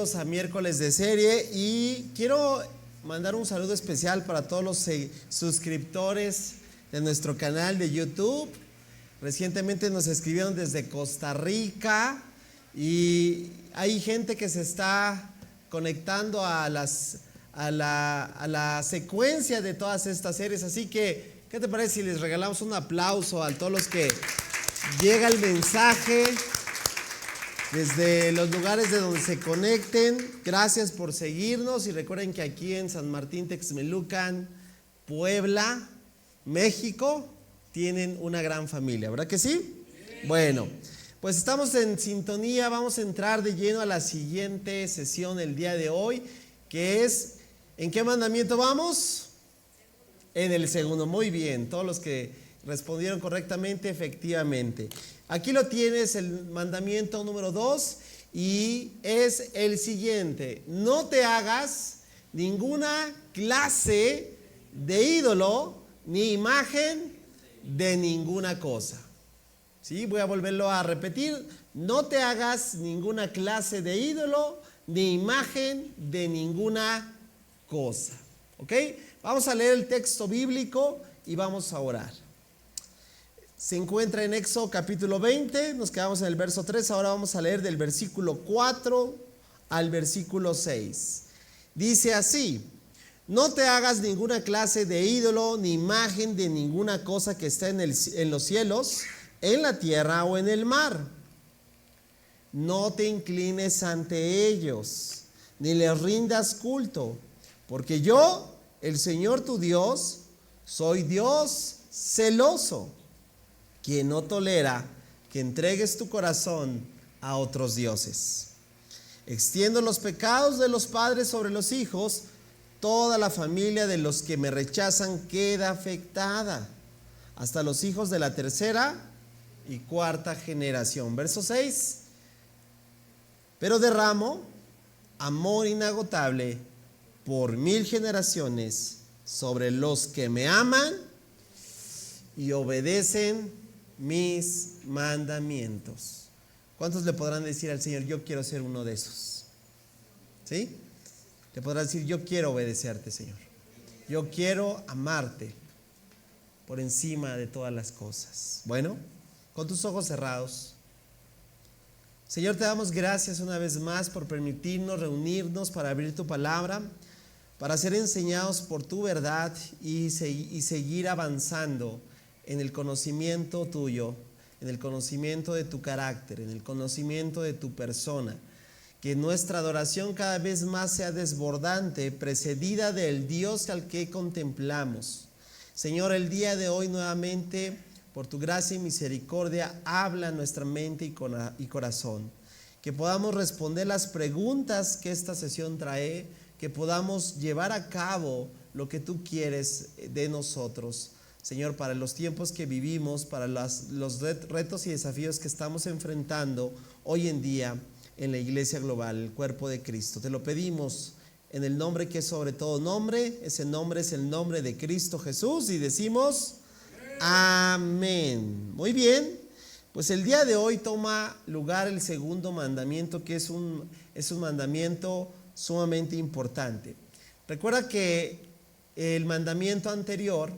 Bienvenidos a miércoles de serie y quiero mandar un saludo especial para todos los suscriptores de nuestro canal de YouTube. Recientemente nos escribieron desde Costa Rica y hay gente que se está conectando a la secuencia de todas estas series. Así que, ¿qué te parece si les regalamos un aplauso a todos los que llega el mensaje desde los lugares de donde se conecten? Gracias por seguirnos y recuerden que aquí en San Martín Texmelucan, Puebla, México, tienen una gran familia, ¿verdad que sí? Bueno, pues estamos en sintonía. Vamos a entrar de lleno a la siguiente sesión el día de hoy, que es, ¿en qué mandamiento vamos? En el segundo. Muy bien, todos los que respondieron correctamente, efectivamente. Aquí lo tienes, el mandamiento número 2, y es el siguiente: no te hagas ninguna clase de ídolo ni imagen de ninguna cosa. ¿Sí? Voy a volverlo a repetir: no te hagas ninguna clase de ídolo ni imagen de ninguna cosa. ¿Ok? Vamos a leer el texto bíblico y vamos a orar. Se encuentra en Éxodo capítulo 20, nos quedamos en el verso 3, ahora vamos a leer del versículo 4 al versículo 6. Dice así: no te hagas ninguna clase de ídolo ni imagen de ninguna cosa que esté en los cielos, en la tierra o en el mar. No te inclines ante ellos, ni les rindas culto, porque yo, el Señor tu Dios, soy Dios celoso, quien no tolera que entregues tu corazón a otros dioses. Extiendo los pecados de los padres sobre los hijos. Toda la familia de los que me rechazan queda afectada, hasta los hijos de la tercera y cuarta generación. Verso 6. Pero derramo amor inagotable por 1000 generaciones sobre los que me aman y obedecen mis mandamientos. ¿Cuántos le podrán decir al Señor: yo quiero ser uno de esos? ¿Sí? Le podrán decir: yo quiero obedecerte, Señor. Yo quiero amarte por encima de todas las cosas. Bueno, con tus ojos cerrados. Señor, te damos gracias una vez más por permitirnos reunirnos para abrir tu palabra, para ser enseñados por tu verdad y seguir avanzando en el conocimiento tuyo, en el conocimiento de tu carácter, en el conocimiento de tu persona. Que nuestra adoración cada vez más sea desbordante, precedida del Dios al que contemplamos. Señor, el día de hoy nuevamente, por tu gracia y misericordia, habla a nuestra mente y corazón. Que podamos responder las preguntas que esta sesión trae, que podamos llevar a cabo lo que tú quieres de nosotros. Señor, para los tiempos que vivimos, para los retos y desafíos que estamos enfrentando hoy en día en la iglesia global, el cuerpo de Cristo. Te lo pedimos en el nombre que es sobre todo nombre. Ese nombre es el nombre de Cristo Jesús y decimos amén. Muy bien, pues el día de hoy toma lugar el segundo mandamiento, que es un mandamiento sumamente importante. Recuerda que el mandamiento anterior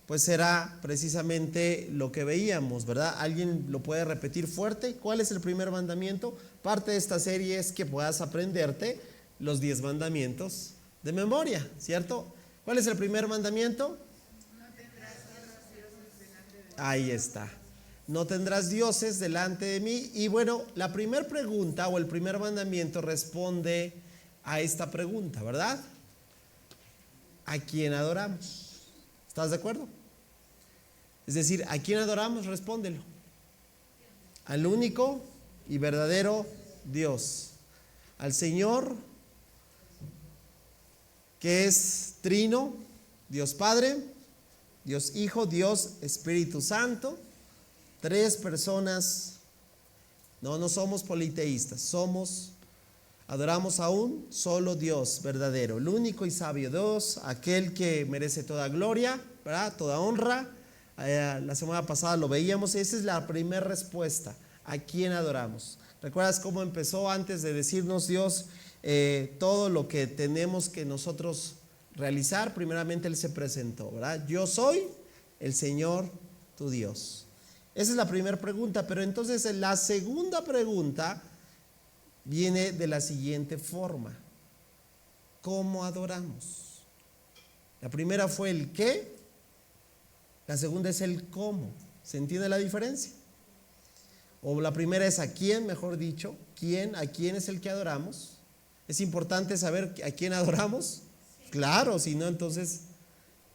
pues era precisamente lo que veíamos, ¿verdad? ¿Alguien lo puede repetir fuerte? ¿Cuál es el primer mandamiento? Parte de esta serie es que puedas aprenderte los 10 mandamientos de memoria, ¿cierto? ¿Cuál es el primer mandamiento? No tendrás otros dioses delante de mí. Ahí está. No tendrás dioses delante de mí. Y bueno, la primera pregunta o el primer mandamiento responde a esta pregunta, ¿verdad? ¿A quién adoramos? ¿Estás de acuerdo? Es decir, ¿a quién adoramos? Respóndelo. Al único y verdadero Dios. Al Señor, que es trino, Dios Padre, Dios Hijo, Dios Espíritu Santo. 3 personas. No somos politeístas. Adoramos a un solo Dios verdadero, el único y sabio Dios, aquel que merece toda gloria, ¿verdad? Toda honra. La semana pasada lo veíamos. Esa es la primera respuesta: ¿a quién adoramos? ¿Recuerdas cómo empezó antes de decirnos Dios todo lo que tenemos que nosotros realizar? Primeramente Él se presentó, ¿verdad? Yo soy el Señor tu Dios. Esa es la primera pregunta, pero entonces la segunda pregunta viene de la siguiente forma: ¿cómo adoramos? La primera fue el qué, la segunda es el cómo. ¿Se entiende la diferencia? O la primera es a quién, mejor dicho, a quién es el que adoramos. ¿Es importante saber a quién adoramos? Claro, si no, entonces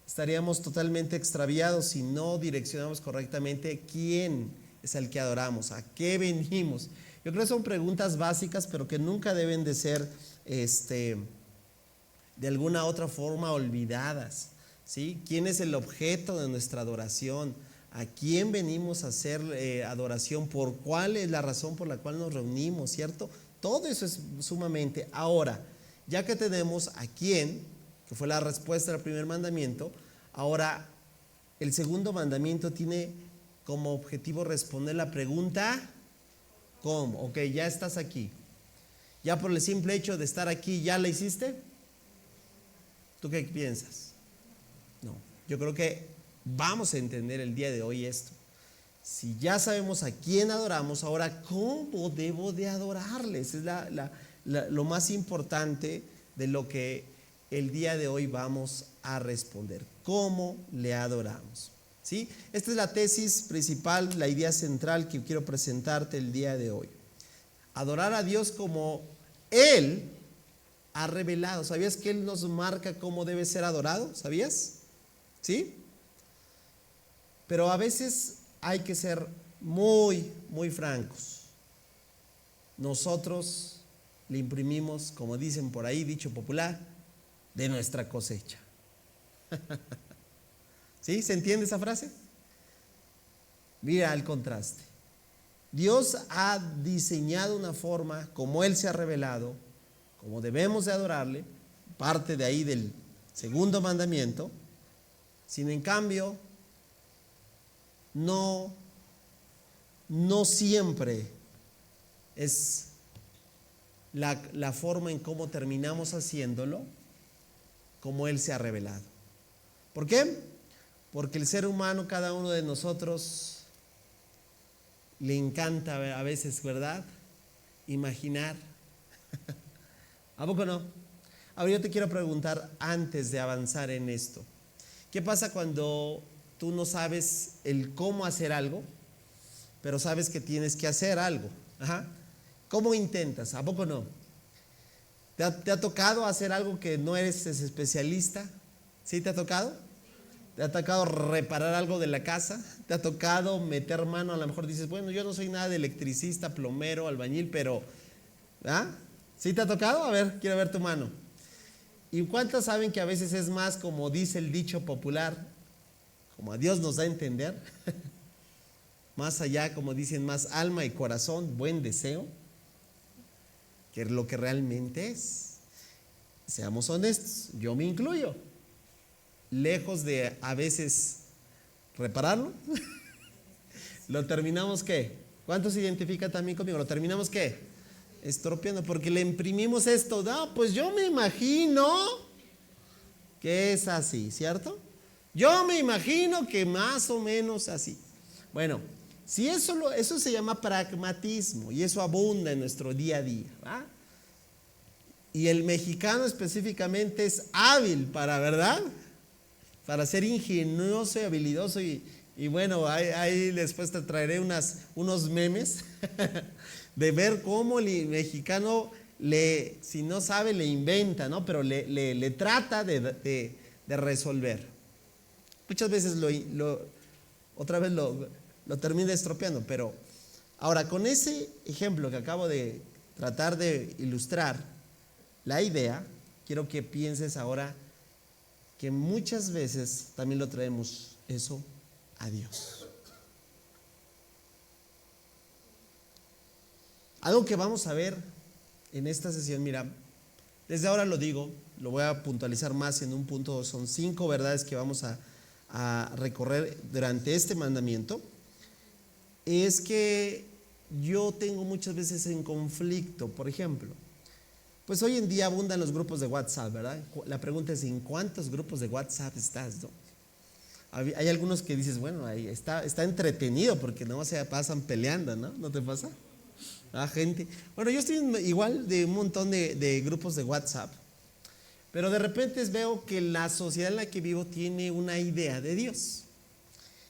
estaríamos totalmente extraviados si no direccionamos correctamente quién es el que adoramos, a qué venimos. Yo creo que son preguntas básicas, pero que nunca deben de ser de alguna otra forma olvidadas, ¿sí? ¿Quién es el objeto de nuestra adoración? ¿A quién venimos a hacer adoración? ¿Por cuál es la razón por la cual nos reunimos? ¿Cierto? Todo eso es sumamente. Ahora, ya que tenemos a quién, que fue la respuesta al primer mandamiento, ahora el segundo mandamiento tiene como objetivo responder la pregunta ¿cómo? Ok, ya estás aquí. Ya por el simple hecho de estar aquí, ¿ya la hiciste? ¿Tú qué piensas? No, yo creo que vamos a entender el día de hoy esto. Si ya sabemos a quién adoramos, ahora ¿cómo debo de adorarles? Es lo más importante de lo que el día de hoy vamos a responder. ¿Cómo le adoramos? ¿Sí? Esta es la tesis principal, la idea central que quiero presentarte el día de hoy. Adorar a Dios como Él ha revelado. ¿Sabías que Él nos marca cómo debe ser adorado? ¿Sabías? ¿Sí? Pero a veces hay que ser muy, muy francos. Nosotros le imprimimos, como dicen por ahí, dicho popular, de nuestra cosecha. ¿Sí? ¿Se entiende esa frase? Mira el contraste. Dios ha diseñado una forma, como Él se ha revelado, como debemos de adorarle, parte de ahí del segundo mandamiento. Sin en cambio, no siempre es la forma en cómo terminamos haciéndolo, como Él se ha revelado. ¿Por qué? Porque el ser humano, cada uno de nosotros, le encanta a veces, ¿verdad?, imaginar. ¿A poco no? Ahora yo te quiero preguntar, antes de avanzar en esto, ¿qué pasa cuando tú no sabes el cómo hacer algo, pero sabes que tienes que hacer algo? Ajá. ¿Cómo intentas? ¿A poco no? ¿Te ha tocado hacer algo que no eres especialista? ¿Sí te ha tocado? ¿Te ha tocado reparar algo de la casa? ¿Te ha tocado meter mano? A lo mejor dices, bueno, yo no soy nada de electricista, plomero, albañil, pero ¿ah? ¿Sí te ha tocado? A ver, quiero ver tu mano. ¿Y cuántos saben que a veces es más, como dice el dicho popular, como a Dios nos da a entender? Más allá, como dicen, más alma y corazón, buen deseo, que lo que realmente es. Seamos honestos, yo me incluyo. Lejos de a veces repararlo, lo terminamos ¿qué? ¿Cuántos se identifican también conmigo? ¿Lo terminamos qué? Estropeando, porque le imprimimos esto. No, pues yo me imagino que es así, ¿cierto? Yo me imagino que más o menos así. Bueno, si eso se llama pragmatismo, y eso abunda en nuestro día a día, ¿va? Y el mexicano específicamente es hábil para, ¿verdad?, para ser ingenioso y habilidoso, y bueno, ahí después te traeré unos memes de ver cómo el mexicano, si no sabe, le inventa, ¿no? Pero le trata de resolver. Muchas veces otra vez lo termina estropeando, pero ahora con ese ejemplo que acabo de tratar de ilustrar la idea, quiero que pienses ahora que muchas veces también lo traemos eso a Dios. Algo que vamos a ver en esta sesión, mira, desde ahora lo digo, lo voy a puntualizar más en un punto, son 5 verdades que vamos a recorrer durante este mandamiento, es que yo tengo muchas veces en conflicto. Por ejemplo, pues hoy en día abundan los grupos de WhatsApp, ¿verdad? La pregunta es, ¿en cuántos grupos de WhatsApp estás, no? Hay algunos que dices, bueno, ahí está entretenido porque no se pasan peleando, ¿no? ¿No te pasa? Gente. Bueno, yo estoy igual de un montón de grupos de WhatsApp, pero de repente veo que la sociedad en la que vivo tiene una idea de Dios.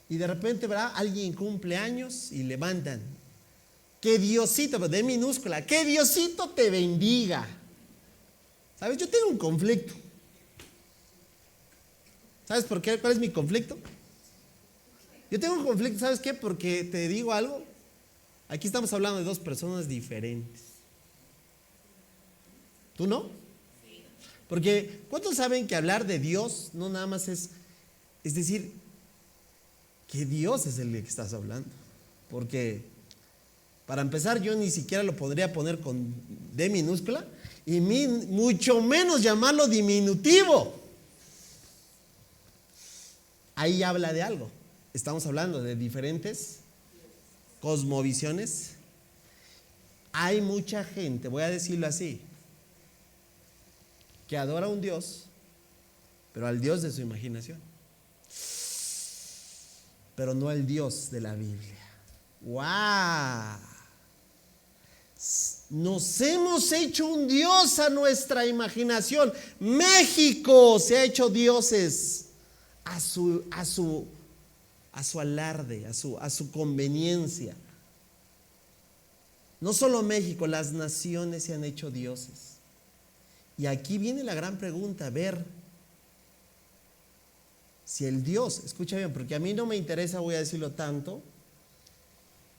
Y de repente, ¿verdad? Alguien cumple años y levantan. Que Diosito, de minúscula, que Diosito te bendiga. ¿Sabes? Yo tengo un conflicto. ¿Sabes por qué? ¿Cuál es mi conflicto? Yo tengo un conflicto, ¿sabes qué? Porque te digo algo. Aquí estamos hablando de dos personas diferentes. ¿Tú no? Porque ¿cuántos saben que hablar de Dios no nada más es decir, que Dios es el que estás hablando? Porque para empezar yo ni siquiera lo podría poner con D minúscula y mucho menos llamarlo diminutivo. Ahí habla de algo. Estamos hablando de diferentes cosmovisiones. Hay mucha gente, voy a decirlo así, que adora a un Dios, pero al Dios de su imaginación, pero no al Dios de la Biblia. ¡Wow! Nos hemos hecho un Dios a nuestra imaginación. México se ha hecho dioses a su alarde, a su conveniencia. No solo México, las naciones se han hecho dioses. Y aquí viene la gran pregunta, ver si el Dios, escucha bien, porque a mí no me interesa, voy a decirlo tanto,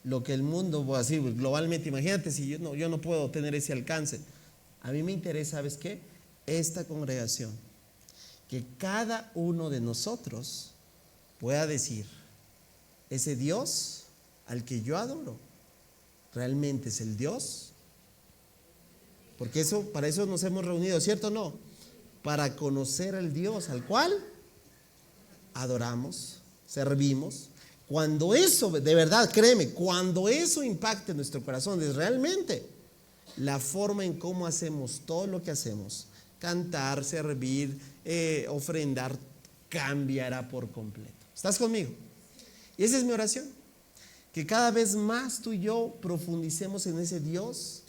lo que el mundo, voy a decir globalmente, imagínate si yo no puedo tener ese alcance. A mí me interesa, ¿sabes qué? Esta congregación, que cada uno de nosotros pueda decir, ese Dios al que yo adoro, ¿realmente es el Dios? Porque para eso nos hemos reunido, ¿cierto o no? Para conocer al Dios al cual adoramos, servimos. Cuando eso, de verdad, créeme, cuando eso impacte en nuestro corazón, es realmente la forma en cómo hacemos todo lo que hacemos, cantar, servir, ofrendar, cambiará por completo. ¿Estás conmigo? Y esa es mi oración, que cada vez más tú y yo profundicemos en ese Dios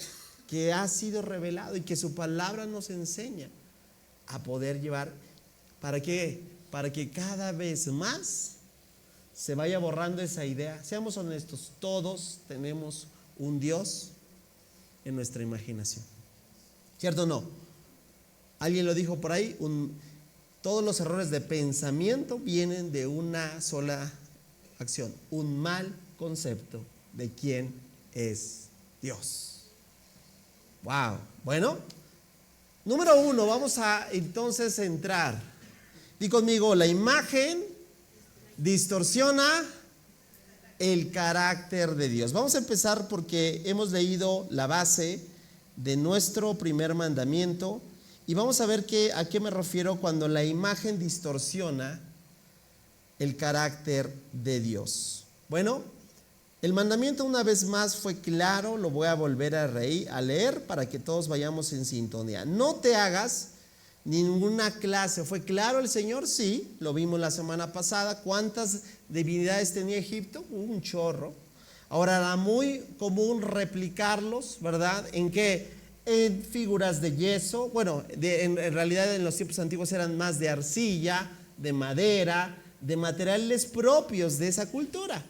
que ha sido revelado y que su palabra nos enseña a poder llevar. ¿Para qué? Para que cada vez más se vaya borrando esa idea. Seamos honestos, todos tenemos un Dios en nuestra imaginación. ¿Cierto o no? Alguien lo dijo por ahí, todos los errores de pensamiento vienen de una sola acción, un mal concepto de quién es Dios. Wow. Bueno, número 1, vamos a entonces entrar. Di conmigo, la imagen distorsiona el carácter de Dios. Vamos a empezar porque hemos leído la base de nuestro primer mandamiento y vamos a ver a qué me refiero cuando la imagen distorsiona el carácter de Dios. Bueno, el mandamiento una vez más fue claro, lo voy a volver a leer para que todos vayamos en sintonía. No te hagas ninguna clase. ¿Fue claro el Señor? Sí, lo vimos la semana pasada. ¿Cuántas divinidades tenía Egipto? Un chorro. Ahora era muy común replicarlos, ¿verdad? ¿En qué? En figuras de yeso. Bueno, en realidad en los tiempos antiguos eran más de arcilla, de madera, de materiales propios de esa cultura.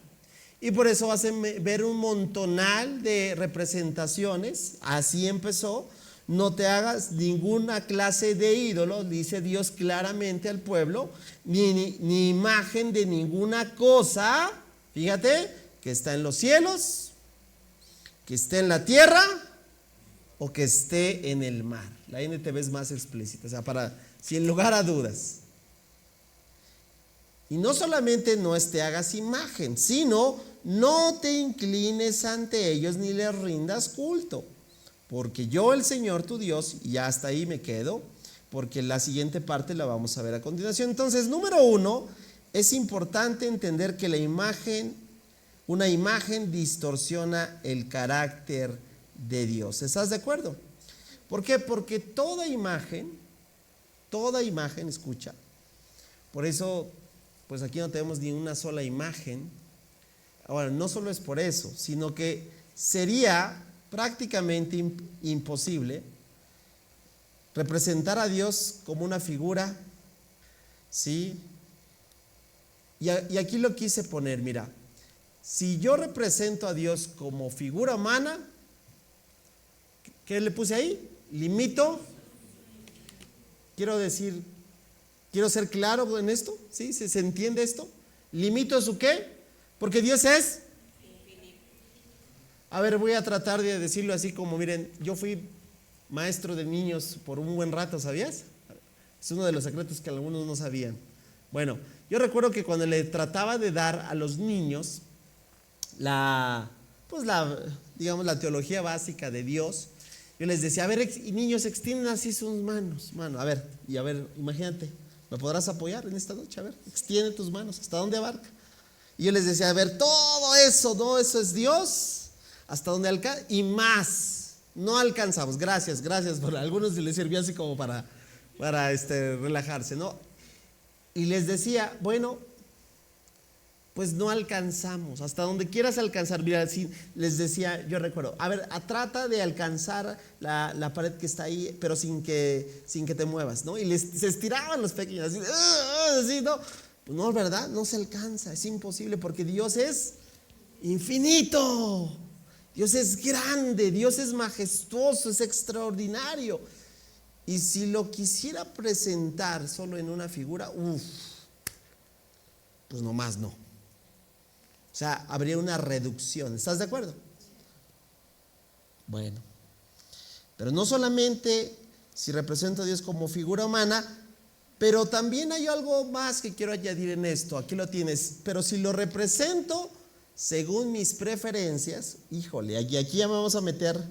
Y por eso vas a ver un montonal de representaciones. Así empezó. No te hagas ninguna clase de ídolo, dice Dios claramente al pueblo, ni imagen de ninguna cosa, fíjate, que está en los cielos, que esté en la tierra o que esté en el mar. La NTV es más explícita, o sea, sin lugar a dudas. Y no solamente no te hagas imagen, sino no te inclines ante ellos ni les rindas culto. Porque yo, el Señor tu Dios, y hasta ahí me quedo, porque la siguiente parte la vamos a ver a continuación. Entonces, número 1, es importante entender que la imagen una imagen distorsiona el carácter de Dios. ¿Estás de acuerdo? ¿Por qué? Porque toda imagen, escucha, por eso, pues aquí no tenemos ni una sola imagen. Ahora, no solo es por eso, sino que sería prácticamente imposible representar a Dios como una figura, ¿sí? Y aquí lo quise poner, mira, si yo represento a Dios como figura humana, ¿qué le puse ahí? Limito. Quiero ser claro en esto, ¿sí? ¿Se entiende esto? ¿Limito su qué? Porque Dios es. A ver, voy a tratar de decirlo así como, miren, yo fui maestro de niños por un buen rato, ¿sabías? Es uno de los secretos que algunos no sabían. Bueno, yo recuerdo que cuando le trataba de dar a los niños digamos, la teología básica de Dios, yo les decía, a ver, niños, extienden así sus manos, a ver, imagínate, ¿me podrás apoyar en esta noche? A ver, extiende tus manos, ¿hasta dónde abarca? Y yo les decía, a ver, todo eso, no, eso es Dios, hasta dónde alcanza, y más, no alcanzamos, gracias, por algunos les sirvió así como para relajarse, ¿no? Y les decía, bueno, pues no alcanzamos, hasta donde quieras alcanzar. Mira, si les decía, yo recuerdo, a ver, trata de alcanzar la pared que está ahí, pero sin que te muevas, ¿no? Y se estiraban los pequeños, así, ¿no? Pues no, ¿verdad? No se alcanza, es imposible, porque Dios es infinito, Dios es grande, Dios es majestuoso, es extraordinario. Y si lo quisiera presentar solo en una figura, pues nomás no. O sea, habría una reducción. ¿Estás de acuerdo? Bueno, pero no solamente si represento a Dios como figura humana, pero también hay algo más que quiero añadir en esto. Aquí lo tienes. Pero si lo represento según mis preferencias, híjole, aquí ya me vamos a meter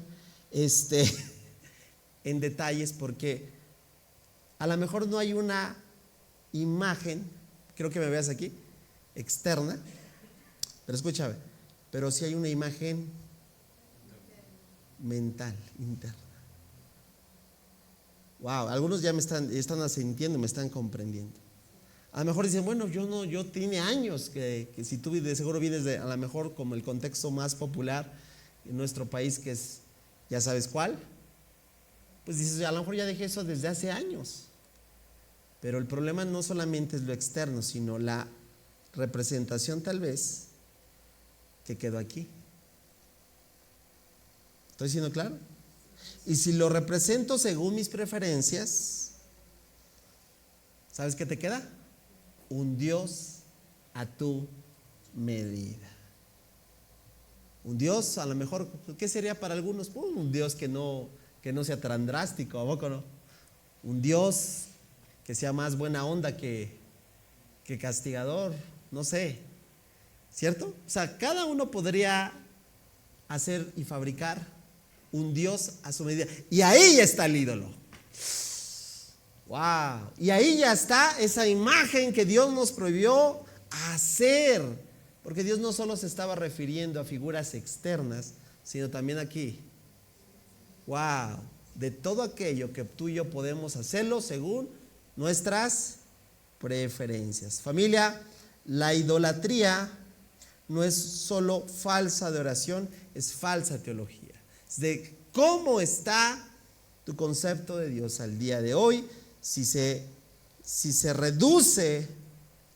en detalles, porque a lo mejor no hay una imagen, creo que me veas aquí, externa, pero escúchame, pero sí hay una imagen mental, interna. Wow, algunos ya me están asintiendo, me están comprendiendo. A lo mejor dicen, bueno, yo tiene años que si tú de seguro vienes a lo mejor como el contexto más popular en nuestro país, que es, ya sabes cuál, pues dices, a lo mejor ya dejé eso desde hace años. Pero el problema no solamente es lo externo, sino la representación tal vez que quedó aquí. ¿Estoy siendo claro? Y si lo represento según mis preferencias, ¿sabes qué te queda? Un Dios a tu medida. Un Dios, a lo mejor, ¿qué sería para algunos? Un Dios que no sea tan drástico, ¿a poco no? Un Dios que sea más buena onda que castigador, no sé, ¿cierto? O sea, cada uno podría hacer y fabricar un Dios a su medida, y ahí ya está el ídolo. Wow, y ahí ya está esa imagen que Dios nos prohibió hacer, porque Dios no solo se estaba refiriendo a figuras externas, sino también aquí. Wow, de todo aquello que tú y yo podemos hacerlo según nuestras preferencias. Familia, la idolatría no es solo falsa adoración, es falsa teología. Es de cómo está tu concepto de Dios al día de hoy. Si se reduce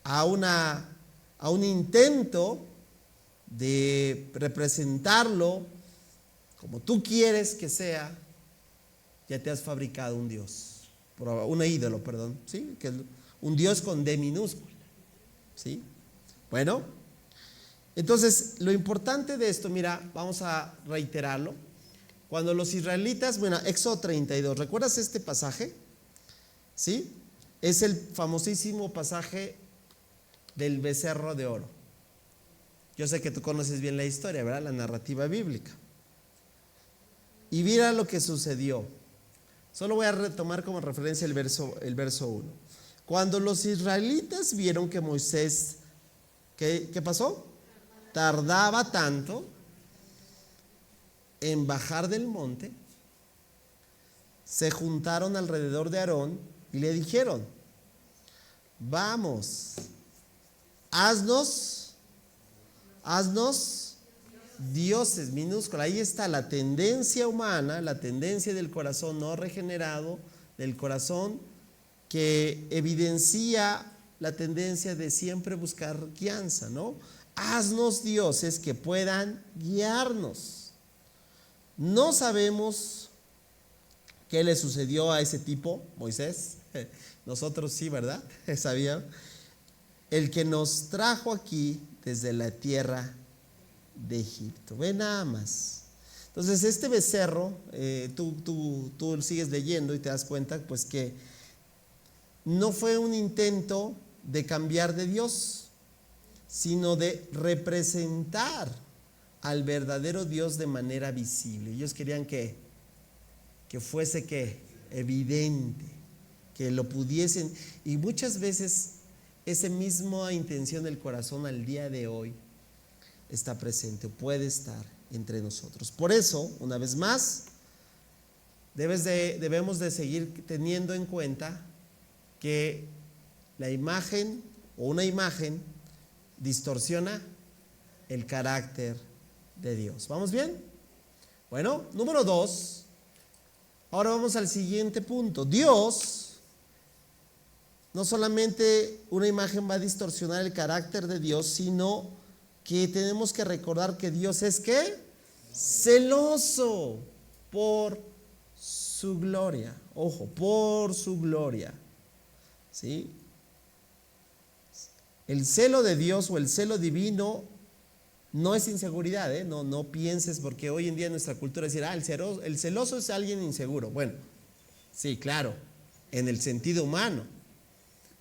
a un intento de representarlo como tú quieres que sea, ya te has fabricado un Dios, un ídolo, perdón, ¿sí? Que es un Dios con D minúscula, ¿sí? Bueno, entonces lo importante de esto, mira, vamos a reiterarlo. Cuando los israelitas, bueno, Éxodo 32, ¿recuerdas este pasaje? ¿Sí? Es el famosísimo pasaje del becerro de oro. Yo sé que tú conoces bien la historia, ¿verdad? La narrativa bíblica. Y mira lo que sucedió. Solo voy a retomar como referencia el verso 1. Cuando los israelitas vieron que Moisés, ¿qué pasó? tardaba tanto en bajar del monte, se juntaron alrededor de Aarón y le dijeron: vamos, haznos dioses, minúscula. Ahí está la tendencia humana, la tendencia del corazón no regenerado, del corazón que evidencia la tendencia de siempre buscar guianza, ¿no? Haznos dioses que puedan guiarnos. No sabemos qué le sucedió a ese tipo, Moisés. Nosotros sí, ¿verdad? Sabían. El que nos trajo aquí desde la tierra de Egipto. Ve nada más. Entonces este becerro, tú sigues leyendo y te das cuenta pues que no fue un intento de cambiar de Dios, sino de representar al verdadero Dios de manera visible. Ellos querían que fuese evidente, que lo pudiesen, y muchas veces esa misma intención del corazón al día de hoy está presente, puede estar entre nosotros. Por eso, una vez más, debemos de seguir teniendo en cuenta que la imagen o una imagen distorsiona el carácter de Dios. ¿Vamos bien? Bueno, número 2. Ahora vamos al siguiente punto. Dios, no solamente una imagen va a distorsionar el carácter de Dios, sino que tenemos que recordar que Dios es ¿qué? Celoso por su gloria. Ojo, por su gloria. ¿Sí? El celo de Dios o el celo divino no es inseguridad, ¿eh? No pienses, porque hoy en día en nuestra cultura decir, el celoso es alguien inseguro. Bueno, sí, claro, en el sentido humano.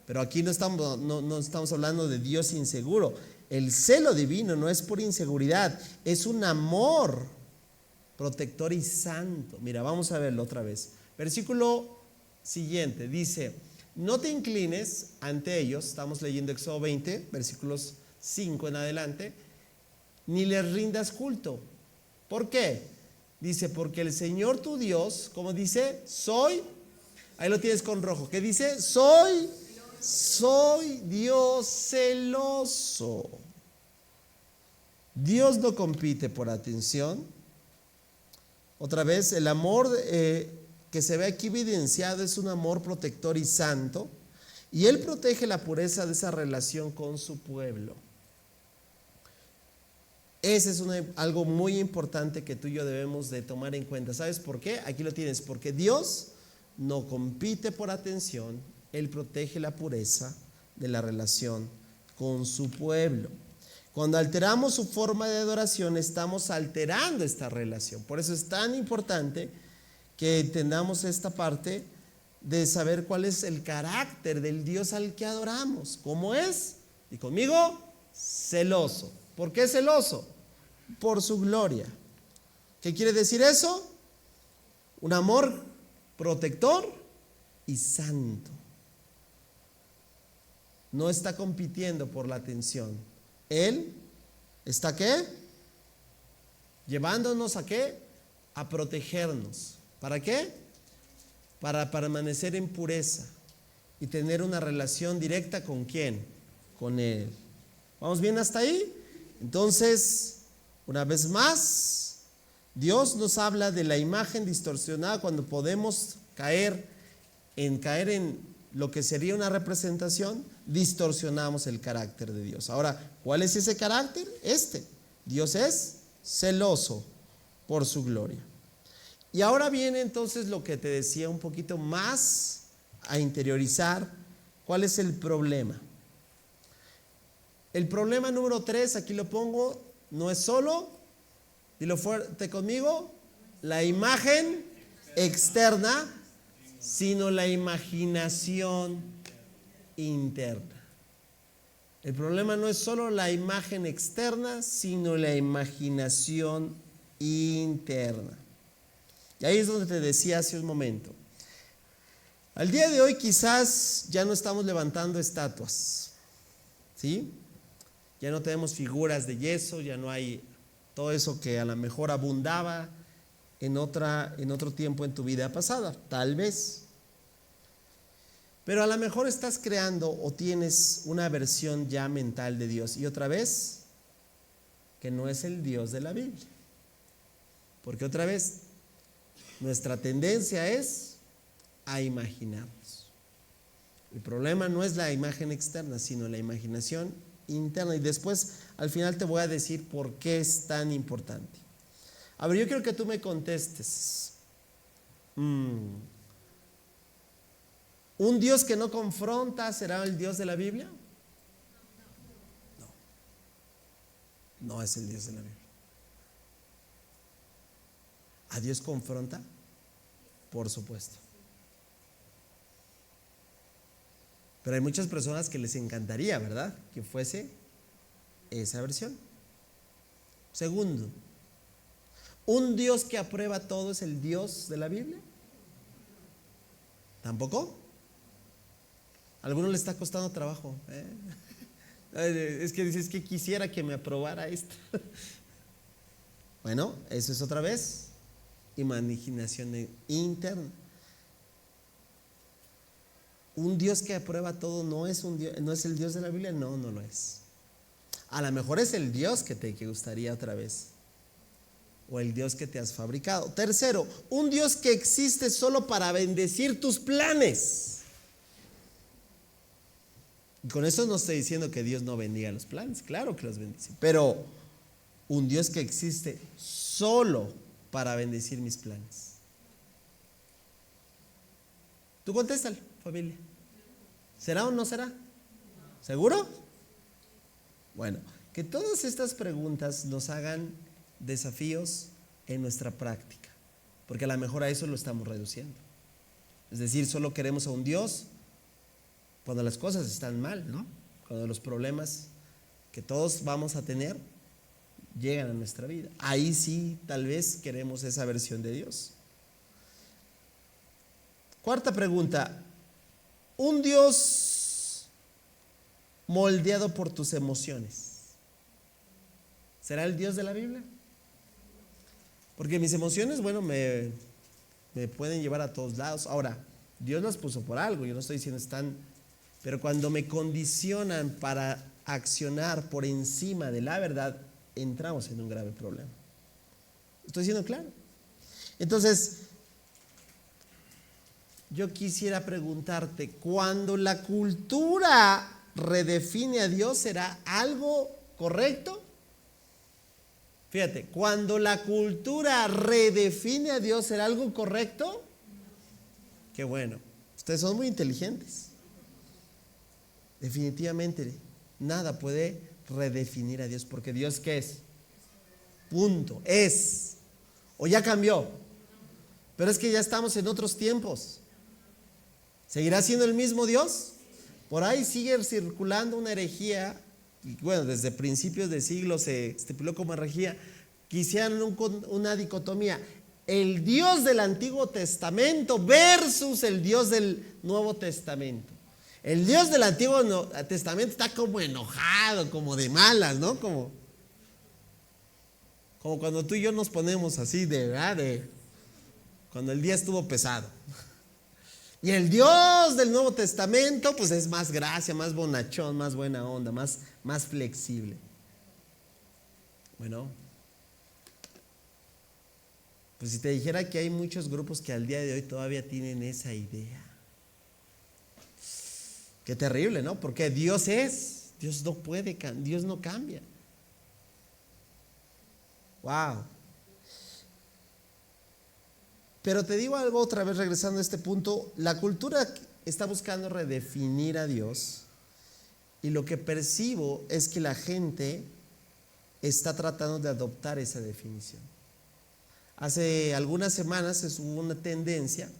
Pero aquí no estamos hablando de Dios inseguro. El celo divino no es por inseguridad, es un amor protector y santo. Mira, vamos a verlo otra vez. Versículo siguiente, dice: no te inclines ante ellos, estamos leyendo Éxodo 20, versículos 5 en adelante, ni les rindas culto. ¿Por qué? Dice, porque el Señor tu Dios, como dice, soy, ahí lo tienes con rojo, ¿qué dice? Soy Dios celoso. Dios no compite por atención. Otra vez, el amor que se ve aquí evidenciado es un amor protector y santo, y Él protege la pureza de esa relación con su pueblo. Ese es algo muy importante que tú y yo debemos de tomar en cuenta. ¿Sabes por qué? Aquí lo tienes, porque Dios no compite por atención, Él protege la pureza de la relación con su pueblo. Cuando alteramos su forma de adoración, estamos alterando esta relación. Por eso es tan importante que entendamos esta parte de saber cuál es el carácter del Dios al que adoramos. ¿Cómo es? Y conmigo, celoso. ¿Por qué celoso? Por su gloria. ¿Qué quiere decir eso? Un amor protector y santo. No está compitiendo por la atención. Él está ¿qué? Llevándonos a ¿qué? A protegernos. ¿Para qué? Para permanecer en pureza y tener una relación directa ¿con quién? Con Él. ¿Vamos bien hasta ahí? Entonces, una vez más, Dios nos habla de la imagen distorsionada cuando podemos caer en lo que sería una representación, distorsionamos el carácter de Dios. Ahora, ¿cuál es ese carácter? Dios es celoso por su gloria. Y ahora viene entonces lo que te decía un poquito más a interiorizar. ¿Cuál es el problema? El problema número 3, aquí lo pongo, no es solo, dilo fuerte conmigo, la imagen externa, sino la imaginación interna. El problema no es solo la imagen externa, sino la imaginación interna. Y ahí es donde te decía hace un momento. Al día de hoy quizás ya no estamos levantando estatuas, ¿sí? Ya no tenemos figuras de yeso, ya no hay todo eso que a lo mejor abundaba en otro tiempo en tu vida pasada, tal vez. Pero a lo mejor estás creando o tienes una versión ya mental de Dios. Y otra vez, que no es el Dios de la Biblia. Porque otra vez, nuestra tendencia es a imaginarnos. El problema no es la imagen externa, sino la imaginación interna. Y después, al final te voy a decir por qué es tan importante. A ver, yo quiero que tú me contestes. ¿Un Dios que no confronta será el Dios de la Biblia? No, no es el Dios de la Biblia. ¿A Dios confronta? Por supuesto. Pero hay muchas personas que les encantaría, ¿verdad?, que fuese esa versión. Segundo, ¿un Dios que aprueba todo es el Dios de la Biblia? ¿Tampoco? ¿A alguno le está costando trabajo? Es que dices que quisiera que me aprobara esto. Bueno, eso es otra vez imaginación interna. Un Dios que aprueba todo no es el Dios de la Biblia. No, no lo es. A lo mejor es el Dios que te gustaría otra vez, o el Dios que te has fabricado. Tercero, un Dios que existe solo para bendecir tus planes. Y con eso no estoy diciendo que Dios no bendiga los planes, claro que los bendice, pero un Dios que existe solo para bendecir mis planes. Tú contéstalo, familia. ¿Será o no será? ¿Seguro? Bueno, que todas estas preguntas nos hagan desafíos en nuestra práctica, porque a lo mejor a eso lo estamos reduciendo. Es decir, solo queremos a un Dios cuando las cosas están mal, ¿no? Cuando los problemas que todos vamos a tener llegan a nuestra vida. Ahí sí, tal vez queremos esa versión de Dios. Cuarta pregunta, ¿un Dios moldeado por tus emociones será el Dios de la Biblia? Porque mis emociones, bueno, me pueden llevar a todos lados. Ahora, Dios las puso por algo, yo no estoy diciendo están, pero cuando me condicionan para accionar por encima de la verdad, entramos en un grave problema. ¿Estoy siendo claro? Entonces, yo quisiera preguntarte, cuando la cultura redefine a Dios, ¿será algo correcto? Fíjate, cuando la cultura redefine a Dios, ¿será algo correcto? Qué bueno, ustedes son muy inteligentes. Definitivamente nada puede redefinir a Dios, porque Dios, ¿qué es? Punto, es. O ya cambió, pero es que ya estamos en otros tiempos. ¿Seguirá siendo el mismo Dios? Por ahí sigue circulando una herejía, y bueno, desde principios de siglo se estipuló como herejía, que hicieran una dicotomía: el Dios del Antiguo Testamento versus el Dios del Nuevo Testamento. El Dios del Antiguo Testamento está como enojado, como de malas, ¿no? Como cuando tú y yo nos ponemos así cuando el día estuvo pesado. Y el Dios del Nuevo Testamento, pues es más gracia, más bonachón, más buena onda, más flexible. Bueno, pues si te dijera que hay muchos grupos que al día de hoy todavía tienen esa idea. Qué terrible, ¿no? Porque Dios no puede, Dios no cambia. Wow. Pero te digo algo otra vez, regresando a este punto, la cultura está buscando redefinir a Dios, y lo que percibo es que la gente está tratando de adoptar esa definición. Hace algunas semanas hubo una tendencia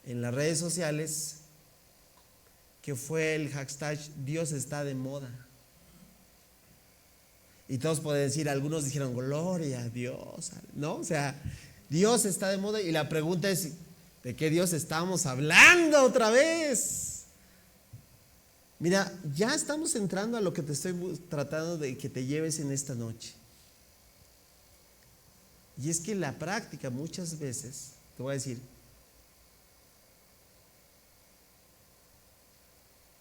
en las redes sociales que fue el hashtag Dios está de moda. Y todos pueden decir, algunos dijeron gloria a Dios, ¿no? O sea, Dios está de moda, y la pregunta es, ¿de qué Dios estamos hablando otra vez? Mira, ya estamos entrando a lo que te estoy tratando de que te lleves en esta noche. Y es que la práctica muchas veces, te voy a decir,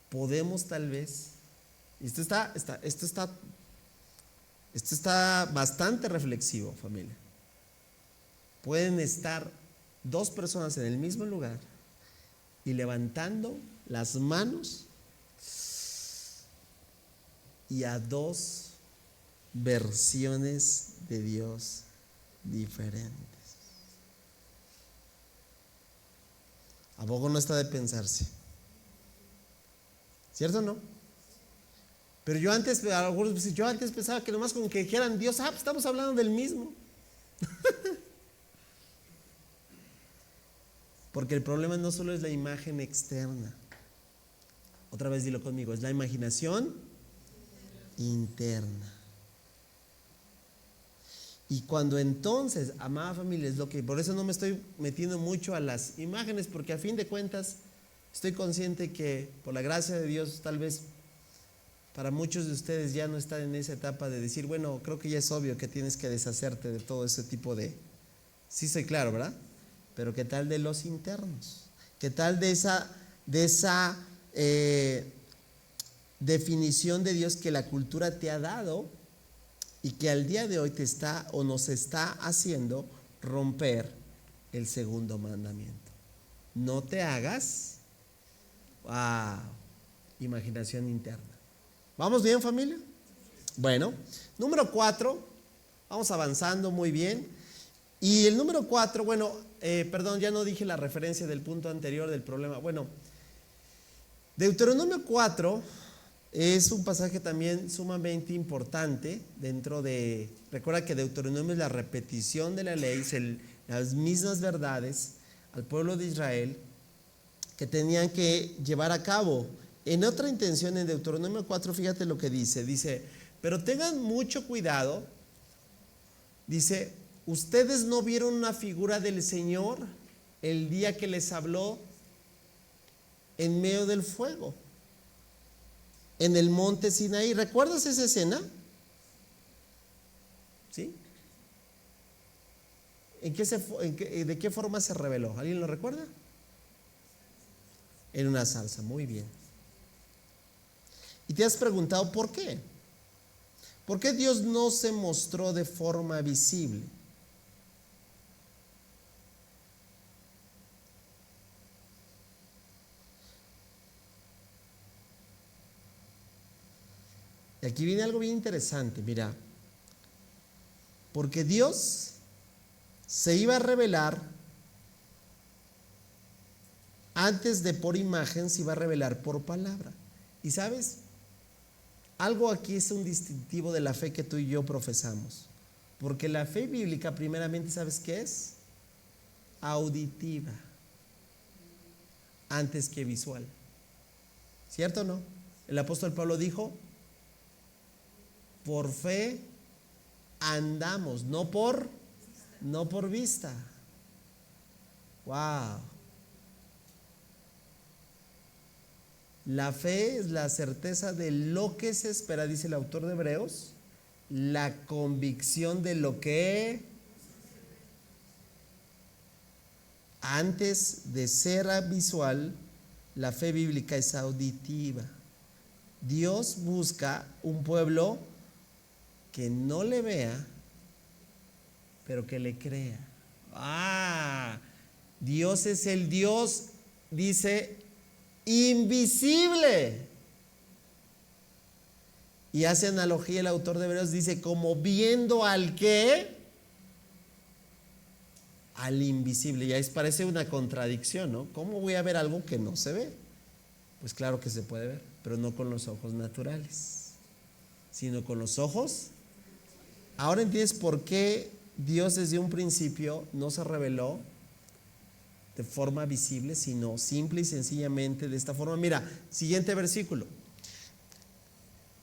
podemos tal vez, y esto está bastante reflexivo, familia. Pueden estar dos personas en el mismo lugar y levantando las manos y a dos versiones de Dios diferentes. ¿A poco no está de pensarse? ¿Cierto o no? Pero yo antes pensaba que nomás con que dijeran Dios, pues estamos hablando del mismo. Porque el problema no solo es la imagen externa. Otra vez dilo conmigo, es la imaginación interna. Y cuando entonces, amada familia, es lo que, por eso no me estoy metiendo mucho a las imágenes, porque a fin de cuentas estoy consciente que por la gracia de Dios, tal vez para muchos de ustedes ya no están en esa etapa de decir, bueno, creo que ya es obvio que tienes que deshacerte de todo ese tipo de, sí soy claro, ¿verdad? Pero ¿qué tal de los internos? ¿Qué tal de esa definición de Dios que la cultura te ha dado y que al día de hoy te está o nos está haciendo romper el segundo mandamiento? No te hagas imaginación interna. ¿Vamos bien, familia? Bueno, número 4, vamos avanzando muy bien. Y el número 4, perdón, ya no dije la referencia del punto anterior del problema. Bueno, Deuteronomio 4 es un pasaje también sumamente importante recuerda que Deuteronomio es la repetición de la ley, las mismas verdades al pueblo de Israel que tenían que llevar a cabo. En otra intención, en Deuteronomio 4, fíjate lo que dice, pero tengan mucho cuidado, dice, ustedes no vieron una figura del Señor el día que les habló en medio del fuego, en el monte Sinaí. ¿Recuerdas esa escena? ¿Sí? ¿De qué forma se reveló? ¿Alguien lo recuerda? En una zarza, muy bien. Y te has preguntado ¿por qué? ¿Por qué Dios no se mostró de forma visible? Y aquí viene algo bien interesante, mira. Porque Dios se iba a revelar antes de por imagen, se iba a revelar por palabra. Y sabes, algo aquí es un distintivo de la fe que tú y yo profesamos. Porque la fe bíblica, primeramente, ¿sabes qué es? Auditiva, antes que visual. ¿Cierto o no? El apóstol Pablo dijo, por fe andamos, no por vista. Wow. La fe es la certeza de lo que se espera, dice el autor de Hebreos, la convicción de lo que antes de ser visual, la fe bíblica es auditiva. Dios busca un pueblo que no le vea, pero que le crea. Dios es el Dios, dice, invisible. Y hace analogía el autor de Hebreos, dice, como viendo al invisible. Y ahí parece una contradicción, ¿no? ¿Cómo voy a ver algo que no se ve? Pues claro que se puede ver, pero no con los ojos naturales, sino con los ojos. Ahora entiendes por qué Dios desde un principio no se reveló de forma visible, sino simple y sencillamente de esta forma. Mira, siguiente versículo.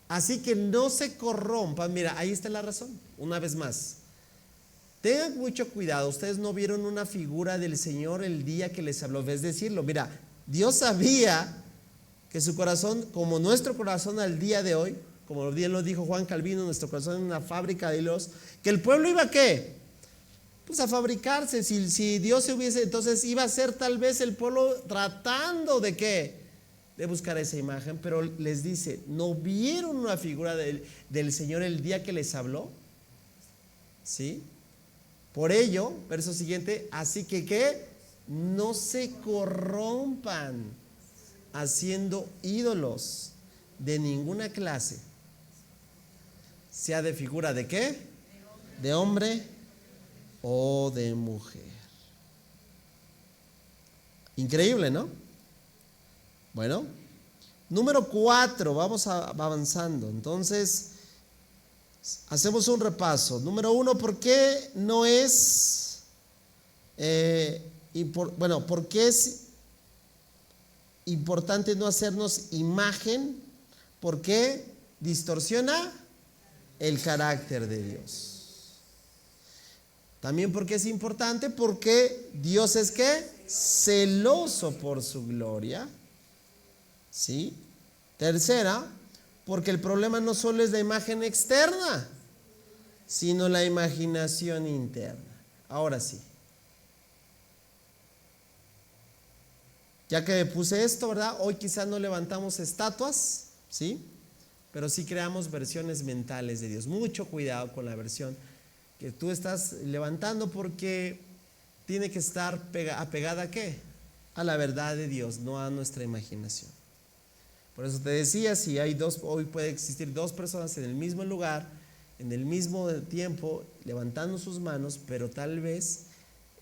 Así que no se corrompan. Mira, ahí está la razón. Una vez más, tengan mucho cuidado. Ustedes no vieron una figura del Señor el día que les habló. Es decirlo, mira, Dios sabía que su corazón, como nuestro corazón al día de hoy, como bien lo dijo Juan Calvino, nuestro corazón es una fábrica de hilos, que el pueblo iba a ¿qué? Pues a fabricarse. Si Dios se hubiese, entonces iba a ser tal vez el pueblo tratando de ¿qué? De buscar esa imagen, pero les dice, ¿no vieron una figura del Señor el día que les habló? ¿Sí? Por ello, verso siguiente, así que ¿qué? No se corrompan haciendo ídolos de ninguna clase, sea de figura de ¿qué? De hombre o de mujer. Increíble, ¿no? Bueno, número 4, vamos avanzando. Entonces, hacemos un repaso. Número 1, ¿por qué no es, por qué es importante no hacernos imagen? ¿Por qué distorsiona el carácter de Dios? También porque es importante, porque Dios es ¿qué? Celoso por su gloria. ¿Sí? Tercera, porque el problema no solo es la imagen externa, sino la imaginación interna. Ahora sí. Ya que puse esto, ¿verdad? Hoy quizás no levantamos estatuas, ¿sí? Pero sí creamos versiones mentales de Dios. Mucho cuidado con la versión que tú estás levantando, porque tiene que estar apegada ¿a qué? A la verdad de Dios, no a nuestra imaginación. Por eso te decía, si hay hoy puede existir dos personas en el mismo lugar, en el mismo tiempo, levantando sus manos, pero tal vez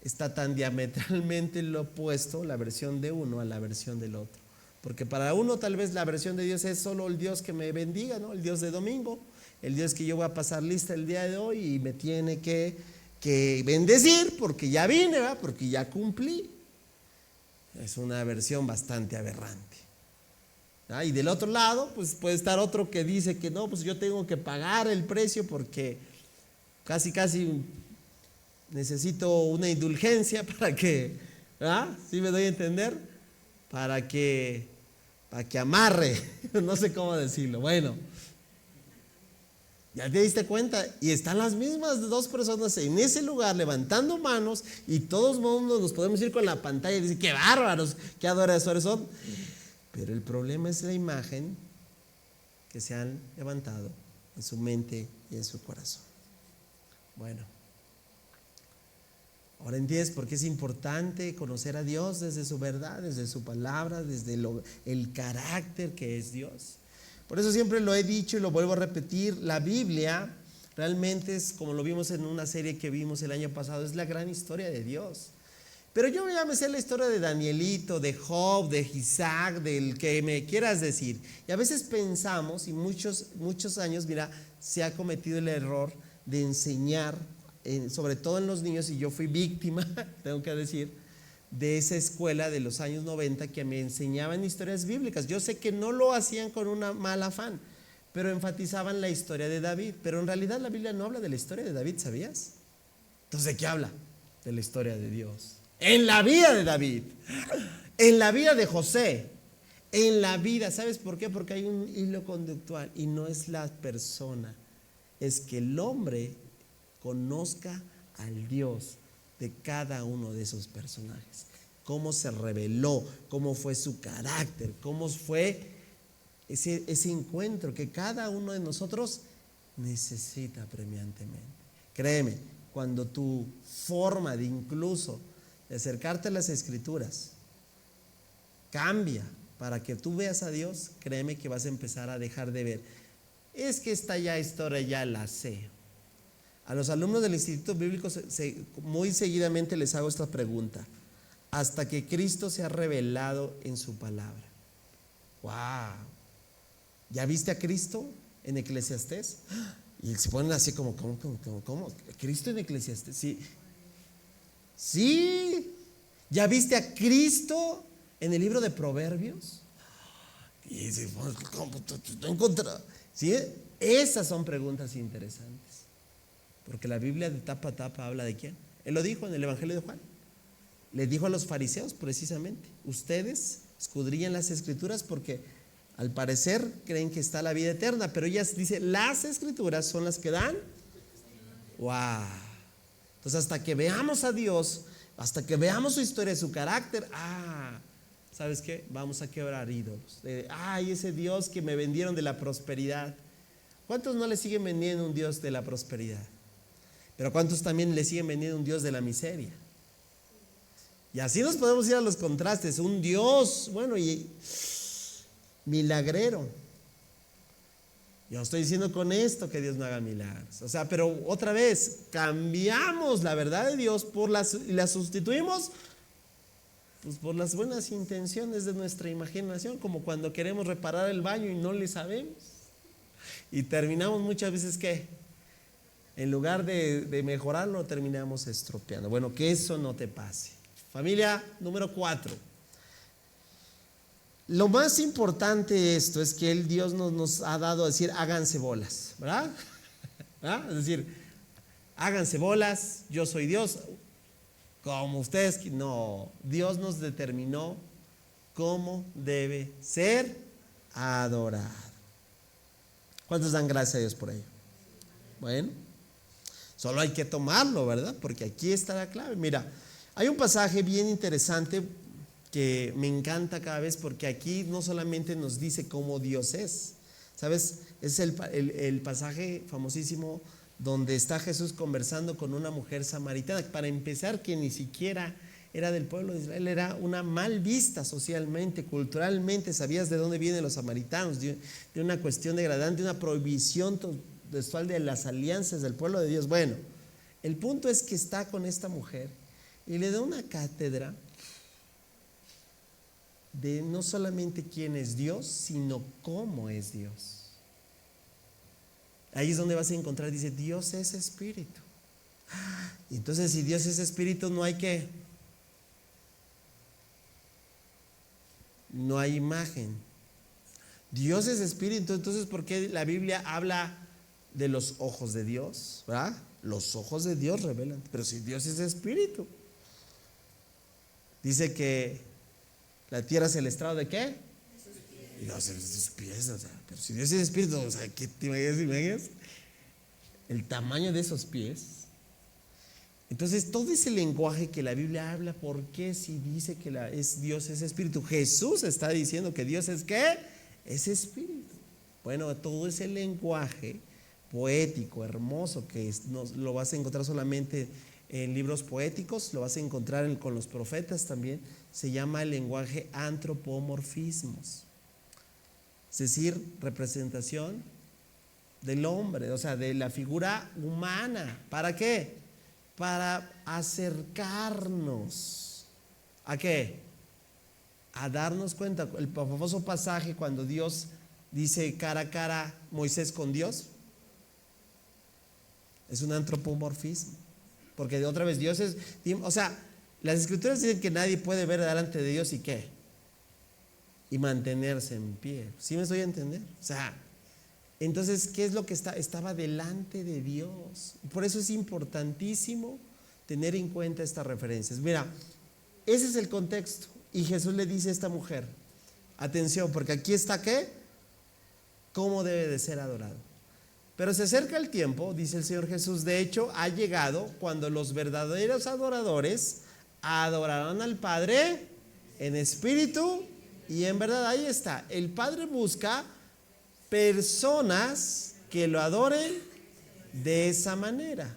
está tan diametralmente lo opuesto, la versión de uno a la versión del otro. Porque para uno tal vez la versión de Dios es solo el Dios que me bendiga, ¿no? El Dios de domingo, el Dios que yo voy a pasar lista el día de hoy y me tiene que bendecir porque ya vine, ¿verdad? Porque ya cumplí. Es una versión bastante aberrante. Y del otro lado, pues puede estar otro que dice que no, pues yo tengo que pagar el precio porque casi necesito una indulgencia para que, ¿verdad? ¿Sí me doy a entender? Para que amarre, no sé cómo decirlo. Bueno, ya te diste cuenta, y están las mismas dos personas en ese lugar levantando manos, y todos nos podemos ir con la pantalla y decir, qué bárbaros, qué adoradores son. Pero el problema es la imagen que se han levantado en su mente y en su corazón. Bueno, ahora entiendes por qué es importante conocer a Dios desde su verdad, desde su palabra, desde el carácter que es Dios. Por eso siempre lo he dicho y lo vuelvo a repetir, la Biblia realmente es, como lo vimos en una serie que vimos el año pasado, es la gran historia de Dios. Pero yo ya me sé la historia de Danielito, de Job, de Isaac, del que me quieras decir. Y a veces pensamos, y muchos años, mira, se ha cometido el error de enseñar, sobre todo en los niños, y yo fui víctima, tengo que decir, de esa escuela de los años 90 que me enseñaban historias bíblicas. Yo sé que no lo hacían con un mal afán, pero enfatizaban la historia de David. Pero en realidad la Biblia no habla de la historia de David, ¿sabías? Entonces, ¿de qué habla? De la historia de Dios. En la vida de David, en la vida de José, en la vida, ¿sabes por qué? Porque hay un hilo conductual y no es la persona, es que el hombre conozca al Dios de cada uno de esos personajes, cómo se reveló, cómo fue su carácter, cómo fue ese encuentro que cada uno de nosotros necesita apremiantemente. Créeme, cuando tu forma de incluso de acercarte a las Escrituras cambia para que tú veas a Dios, créeme que vas a empezar a dejar de ver, es que esta historia ya la sé. A los alumnos del Instituto Bíblico muy seguidamente les hago esta pregunta: hasta que Cristo se ha revelado en su palabra. ¡Wow! ¿Ya viste a Cristo en Eclesiastés? Y se ponen así como ¿Cristo en Eclesiastés? Sí. Sí. ¿Ya viste a Cristo en el libro de Proverbios? Y se ponen, ¿sí? Esas son preguntas interesantes. Porque la Biblia de tapa a tapa habla de quién. Él lo dijo en el Evangelio de Juan. Le dijo a los fariseos precisamente: ustedes escudriñan las Escrituras porque Al parecer creen que está la vida eterna, pero ella dice, las escrituras son las que dan. ¡Wow! Entonces hasta que veamos a Dios, hasta que veamos su historia, su carácter, ¿sabes qué? Vamos a quebrar ídolos. Ese Dios que me vendieron de la prosperidad. ¿Cuántos no le siguen vendiendo un Dios de la prosperidad? Pero ¿cuántos también le siguen vendiendo un Dios de la miseria? Y así nos podemos ir a los contrastes. Un Dios, bueno, y milagrero. Yo no estoy diciendo con esto que Dios no haga milagros. O sea, pero otra vez, cambiamos la verdad de Dios y la sustituimos pues por las buenas intenciones de nuestra imaginación, como cuando queremos reparar el baño y no le sabemos. Y terminamos muchas veces, ¿qué? En lugar de mejorarlo, terminamos estropeando. Bueno, que eso no te pase. Familia número 4. Lo más importante de esto es que Dios nos ha dado a decir, háganse bolas, ¿verdad? ¿Ah? Es decir, háganse bolas, yo soy Dios. Como ustedes, no, Dios nos determinó cómo debe ser adorado. ¿Cuántos dan gracias a Dios por ello? Bueno, solo hay que tomarlo, ¿verdad? Porque aquí está la clave. Mira, hay un pasaje bien interesante que me encanta cada vez, porque aquí no solamente nos dice cómo Dios es, ¿sabes? Es el pasaje famosísimo donde está Jesús conversando con una mujer samaritana. Para empezar, que ni siquiera era del pueblo de Israel, era una mal vista socialmente, culturalmente. Sabías de dónde vienen los samaritanos, de una cuestión degradante, una prohibición textual de las alianzas del pueblo de Dios. Bueno, el punto es que está con esta mujer y le da una cátedra de no solamente quién es Dios, sino cómo es Dios. Ahí es donde vas a encontrar, dice, Dios es espíritu. Entonces, si Dios es espíritu, no hay qué, no hay imagen. Dios es espíritu, entonces, ¿por qué la Biblia habla de los ojos de Dios? ¿Verdad? Los ojos de Dios revelan, pero si Dios es espíritu, dice que la tierra es el estrado de ¿qué? Y no, sus pies, o sea, pero si Dios es espíritu, o sea, ¿qué te imaginas? El tamaño de esos pies. Entonces, todo ese lenguaje que la Biblia habla, ¿por qué si dice que Dios es espíritu? Jesús está diciendo que Dios es ¿qué? Es espíritu. Bueno, todo ese lenguaje poético, hermoso, que lo vas a encontrar solamente en libros poéticos, lo vas a encontrar con los profetas también, se llama el lenguaje antropomorfismos. Es decir, representación del hombre, o sea, de la figura humana. ¿Para qué? Para acercarnos. ¿A qué? A darnos cuenta. El famoso pasaje cuando Dios dice cara a cara Moisés con Dios, es un antropomorfismo. Porque de otra vez Dios es, o sea, las escrituras dicen que nadie puede ver delante de Dios y ¿qué? Y mantenerse en pie. ¿Sí me estoy a entender? O sea, entonces, ¿qué es lo que estaba delante de Dios? Por eso es importantísimo tener en cuenta estas referencias. Mira, ese es el contexto. Y Jesús le dice a esta mujer, atención, porque aquí está ¿qué? ¿Cómo debe de ser adorado? Pero se acerca el tiempo, dice el Señor Jesús, de hecho ha llegado cuando los verdaderos adoradores adorarán al Padre en espíritu y en verdad. Ahí está, el Padre busca personas que lo adoren de esa manera.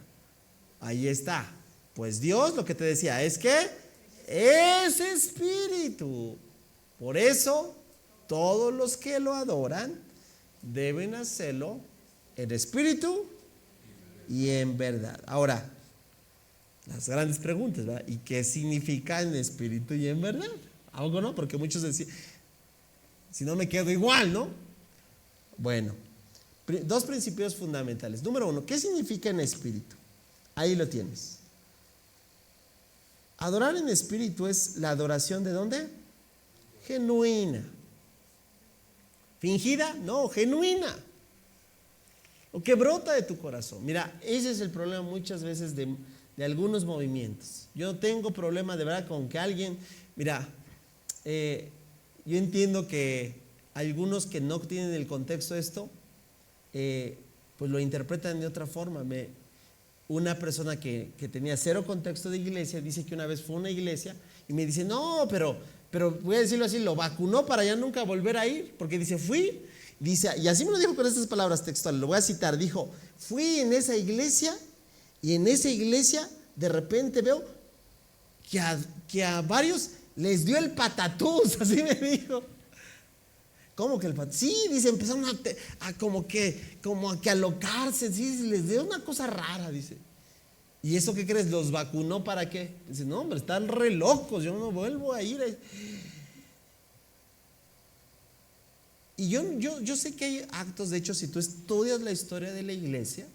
Ahí está. Pues Dios, lo que te decía, es que es espíritu. Por eso, todos los que lo adoran deben hacerlo en espíritu y en verdad. Ahora, las grandes preguntas, ¿verdad? ¿Y qué significa en espíritu y en verdad? Algo no, porque muchos decían, si no me quedo igual, ¿no? Bueno, dos principios fundamentales. Número 1, ¿qué significa en espíritu? Ahí lo tienes. Adorar en espíritu es la adoración ¿de dónde? Genuina. ¿Fingida? No, genuina. O que brota de tu corazón. Mira, ese es el problema muchas veces de algunos movimientos. Yo tengo problema de verdad con que alguien, mira, yo entiendo que algunos que no tienen el contexto de esto, pues lo interpretan de otra forma. Una persona que tenía cero contexto de iglesia dice que una vez fue a una iglesia y me dice, no, pero voy a decirlo así, lo vacunó para ya nunca volver a ir, porque dice, fui, dice, y así me lo dijo con estas palabras textuales, lo voy a citar, dijo, fui en esa iglesia y en esa iglesia de repente veo que a varios les dio el patatús, así me dijo. ¿Cómo que el patatús? Sí, dice, empezaron a como a que alocarse, sí, les dio una cosa rara, dice. ¿Y eso qué crees? ¿Los vacunó para qué? Dice, no, hombre, están re locos, yo no vuelvo a ir. Y yo sé que hay actos, de hecho, si tú estudias la historia de la iglesia,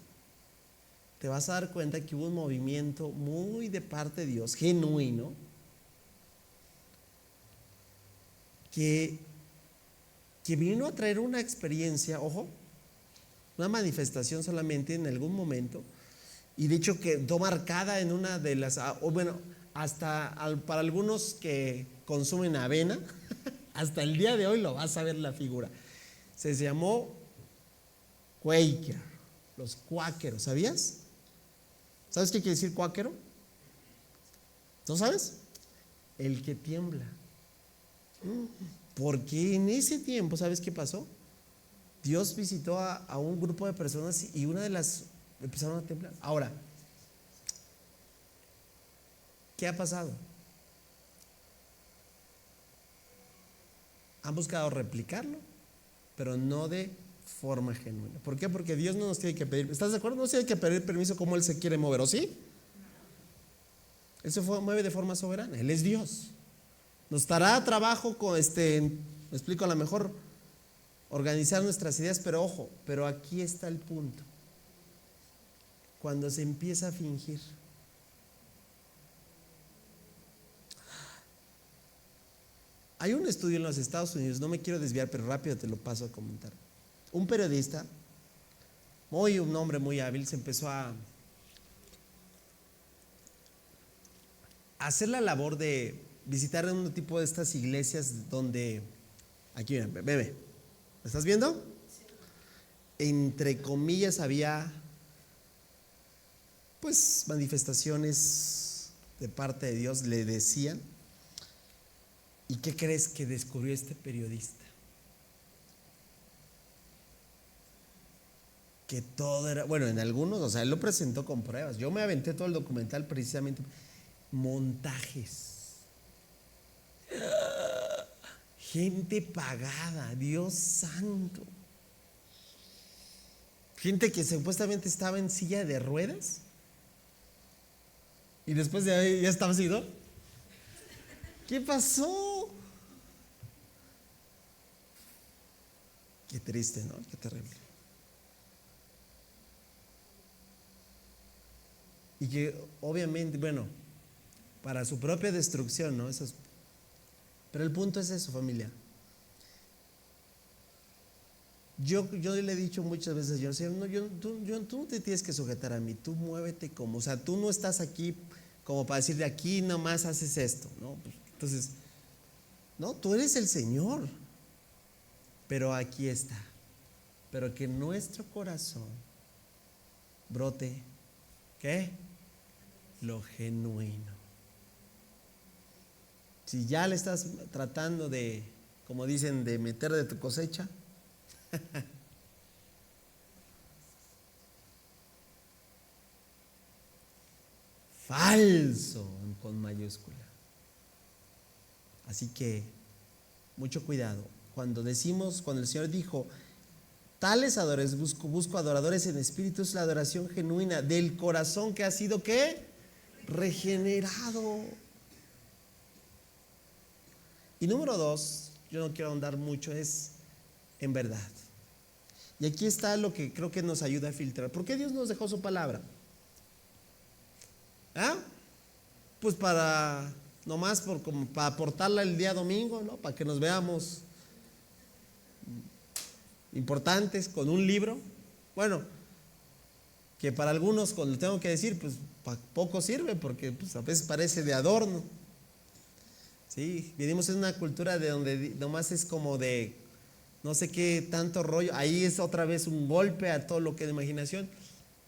te vas a dar cuenta que hubo un movimiento muy de parte de Dios, genuino, que vino a traer una experiencia, ojo, una manifestación solamente en algún momento, y de hecho quedó marcada en una de las, bueno, hasta para algunos que consumen avena, hasta el día de hoy lo vas a ver la figura. Se llamó Quaker, los cuáqueros, ¿sabías? ¿Sabes qué quiere decir cuáquero? ¿No sabes? El que tiembla. Porque en ese tiempo, ¿sabes qué pasó? Dios visitó a un grupo de personas y una de las empezaron a temblar. Ahora, ¿qué ha pasado? Han buscado replicarlo, pero no de forma genuina. ¿Por qué? Porque Dios no nos tiene que pedir, ¿estás de acuerdo? No nos tiene que pedir permiso como Él se quiere mover, ¿o sí? Él se mueve de forma soberana, Él es Dios. Nos dará trabajo con me explico, a lo mejor organizar nuestras ideas, pero ojo, pero aquí está el punto. Cuando se empieza a fingir. Hay un estudio en los Estados Unidos, no me quiero desviar, pero rápido te lo paso a comentar. Un periodista, un hombre muy hábil, se empezó a hacer la labor de visitar un tipo de estas iglesias donde, aquí mira, bebé, ¿me estás viendo? Entre comillas había pues manifestaciones de parte de Dios, le decían. ¿Y qué crees que descubrió este periodista? Que todo era, bueno, en algunos, o sea, él lo presentó con pruebas. Yo me aventé todo el documental precisamente, montajes. Gente pagada, Dios santo. Gente que supuestamente estaba en silla de ruedas y después de ahí ya estaba así, ¿no? ¿Qué pasó? Qué triste, ¿no? Qué terrible. Y que obviamente, bueno, para su propia destrucción, ¿no? Pero el punto es eso, familia. Yo le he dicho muchas veces, tú no te tienes que sujetar a mí, tú muévete como, o sea, tú no estás aquí como para decir de aquí nomás haces esto, ¿no? Pues, entonces, no, tú eres el Señor, pero aquí está, pero que nuestro corazón brote, ¿qué? Lo genuino. Si ya le estás tratando de, como dicen, de meter de tu cosecha, falso con mayúscula. Así que mucho cuidado. Cuando el Señor dijo, tales adoradores, busco adoradores en espíritu, es la adoración genuina del corazón que ha sido ¿qué? Regenerado. Y número 2, yo no quiero ahondar mucho, es en verdad. Y aquí está lo que creo que nos ayuda a filtrar. ¿Por qué Dios nos dejó su palabra? Pues nomás para aportarla el día domingo, ¿no? Para que nos veamos importantes con un libro. Bueno, que para algunos, cuando tengo que decir, pues poco sirve, porque pues, a veces parece de adorno. Sí, vivimos en una cultura de donde nomás es como de no sé qué tanto rollo. Ahí es otra vez un golpe a todo lo que es de imaginación.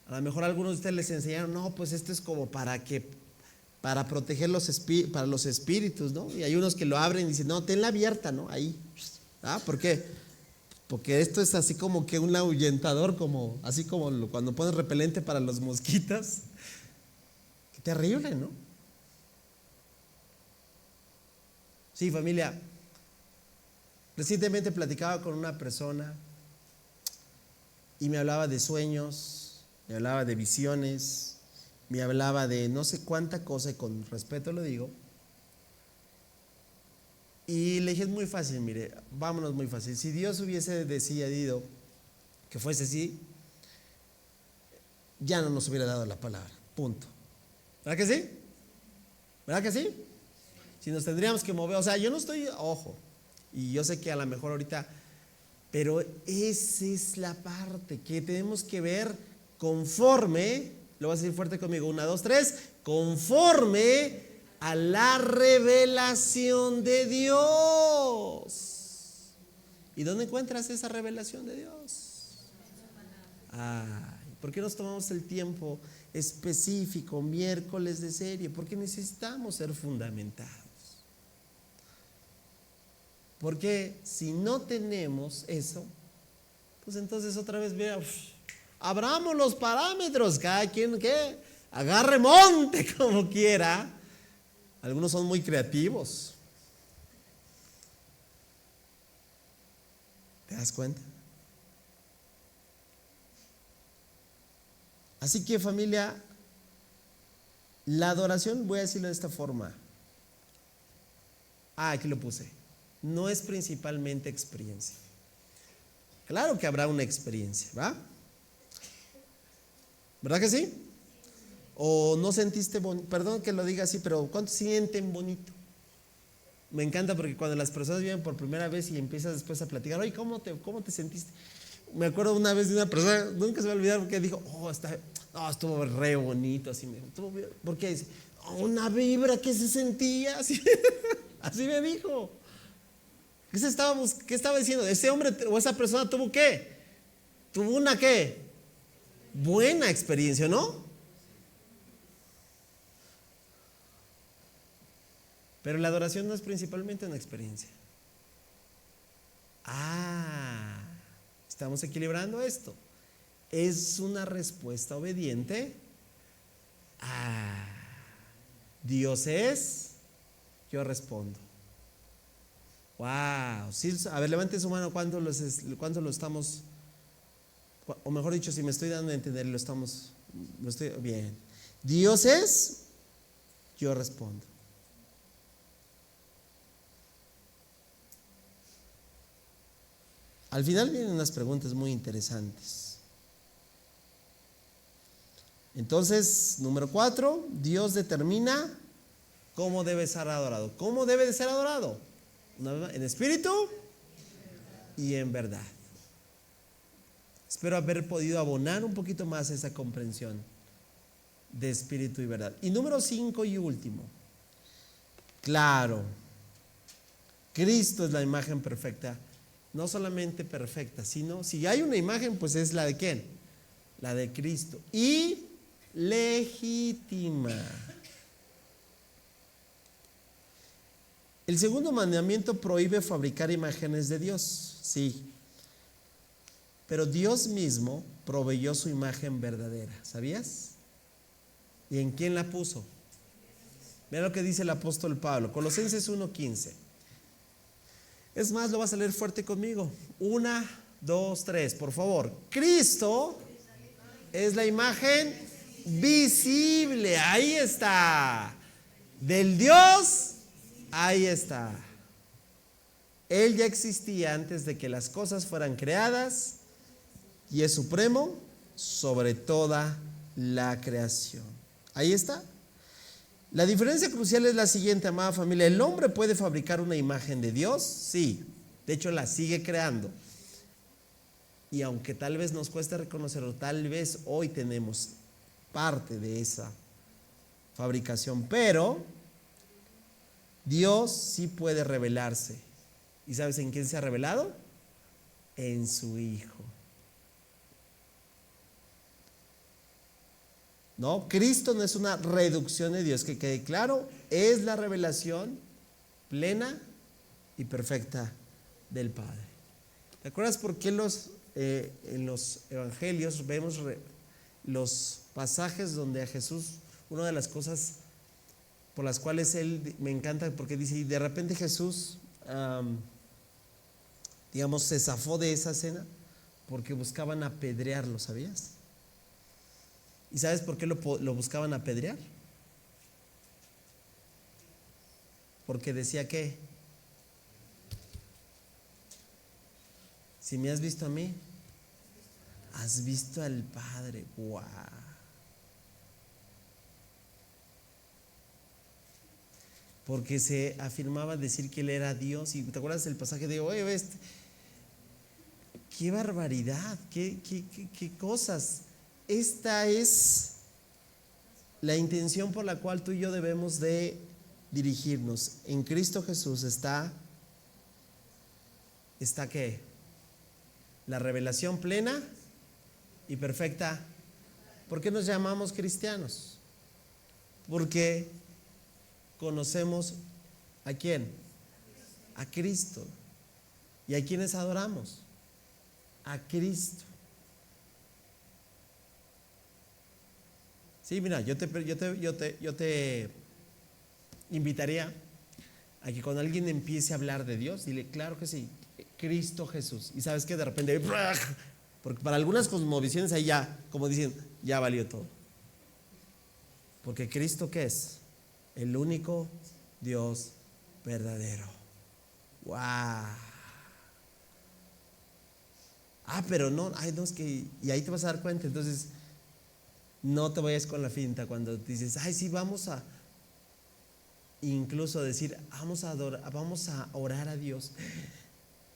A lo mejor algunos de ustedes les enseñaron, no, pues esto es como para proteger para los espíritus, ¿no? Y hay unos que lo abren y dicen, no, tenla abierta, ¿no? Ahí. ¿Por qué? Porque esto es así como que un ahuyentador, así como cuando pones repelente para los mosquitos. Qué terrible, ¿no? Sí, familia. Recientemente platicaba con una persona y me hablaba de sueños, me hablaba de visiones, me hablaba de no sé cuánta cosa, y con respeto lo digo. Y le dije, es muy fácil, mire, vámonos muy fácil. Si Dios hubiese decidido que fuese así, ya no nos hubiera dado la palabra, punto. ¿Verdad que sí? ¿Verdad que sí? Si nos tendríamos que mover, o sea, yo no estoy, ojo, y yo sé que a lo mejor ahorita, pero esa es la parte que tenemos que ver conforme, lo vas a decir fuerte conmigo, 1, 2, 3, conforme a la revelación de Dios. ¿Y dónde encuentras esa revelación de Dios? ¿Por qué nos tomamos el tiempo específico, miércoles de serie? Porque necesitamos ser fundamentados. Porque si no tenemos eso, pues entonces otra vez vea, abramos los parámetros, cada quien que agarre monte como quiera. Algunos son muy creativos. ¿Te das cuenta? Así que, familia, la adoración, voy a decirlo de esta forma. Aquí lo puse. No es principalmente experiencia. Claro que habrá una experiencia, ¿va? ¿Verdad que sí? O no sentiste bonito, perdón que lo diga así, pero ¿cuánto sienten bonito? Me encanta porque cuando las personas vienen por primera vez y empiezas después a platicar, oye, ¿cómo te sentiste? Me acuerdo una vez de una persona, nunca se me va a olvidar, porque dijo, estuvo re bonito, así me dijo, ¿por qué? Dice, una vibra que se sentía, así, así me dijo. ¿Qué estaba diciendo? Ese hombre o esa persona tuvo ¿qué? Tuvo una ¿qué? Buena experiencia, ¿no? Pero la adoración no es principalmente una experiencia. Estamos equilibrando esto. Es una respuesta obediente. Dios es, yo respondo. Wow. Sí, a ver, levanten su mano. ¿Cuánto lo estamos? O mejor dicho, si me estoy dando a entender, bien. Dios es, yo respondo. Al final vienen unas preguntas muy interesantes. Entonces, número 4, Dios determina cómo debe ser adorado. ¿Cómo debe de ser adorado? En espíritu y en verdad. Espero haber podido abonar un poquito más esa comprensión de espíritu y verdad. Y número 5 y último. Claro, Cristo es la imagen perfecta. No solamente perfecta, sino si hay una imagen, pues es la de ¿quién? La de Cristo. Y legítima. El segundo mandamiento prohíbe fabricar imágenes de Dios, sí. Pero Dios mismo proveyó su imagen verdadera, ¿sabías? ¿Y en quién la puso? Mira lo que dice el apóstol Pablo, Colosenses 1:15. Es más, lo vas a leer fuerte conmigo. 1, 2, 3, por favor. Cristo es la imagen visible. Ahí está. Del Dios, ahí está. Él ya existía antes de que las cosas fueran creadas y es supremo sobre toda la creación. Ahí está. La diferencia crucial es la siguiente, amada familia. ¿El hombre puede fabricar una imagen de Dios? Sí. De hecho, la sigue creando. Y aunque tal vez nos cueste reconocerlo, tal vez hoy tenemos parte de esa fabricación. Pero Dios sí puede revelarse. ¿Y sabes en quién se ha revelado? en su Hijo. No, Cristo no es una reducción de Dios, que quede claro, es la revelación plena y perfecta del Padre. ¿Te acuerdas por qué en los evangelios vemos los pasajes donde a Jesús, una de las cosas por las cuales él me encanta, porque dice, y de repente Jesús, digamos, se zafó de esa cena porque buscaban apedrearlo, ¿sabías? ¿Y sabes por qué lo buscaban apedrear? Porque decía que, si me has visto a mí, has visto al Padre. ¡Wow! Porque se afirmaba decir que él era Dios. Y te acuerdas del pasaje de, oye, qué barbaridad, qué cosas. Esta es la intención por la cual tú y yo debemos de dirigirnos. En Cristo Jesús está ¿qué? La revelación plena y perfecta. ¿Por qué nos llamamos cristianos? Porque conocemos ¿a quién? A Cristo. ¿Y a quiénes adoramos? A Cristo. Sí, mira, yo te invitaría a que cuando alguien empiece a hablar de Dios, dile, claro que sí, Cristo Jesús. Y sabes que de repente, porque para algunas cosmovisiones ahí ya, como dicen, ya valió todo. Porque Cristo, ¿qué es? El único Dios verdadero. ¡Wow! Pero no, no, es que, y ahí te vas a dar cuenta. Entonces, no te vayas con la finta cuando dices, sí, vamos a incluso decir, vamos a orar a Dios.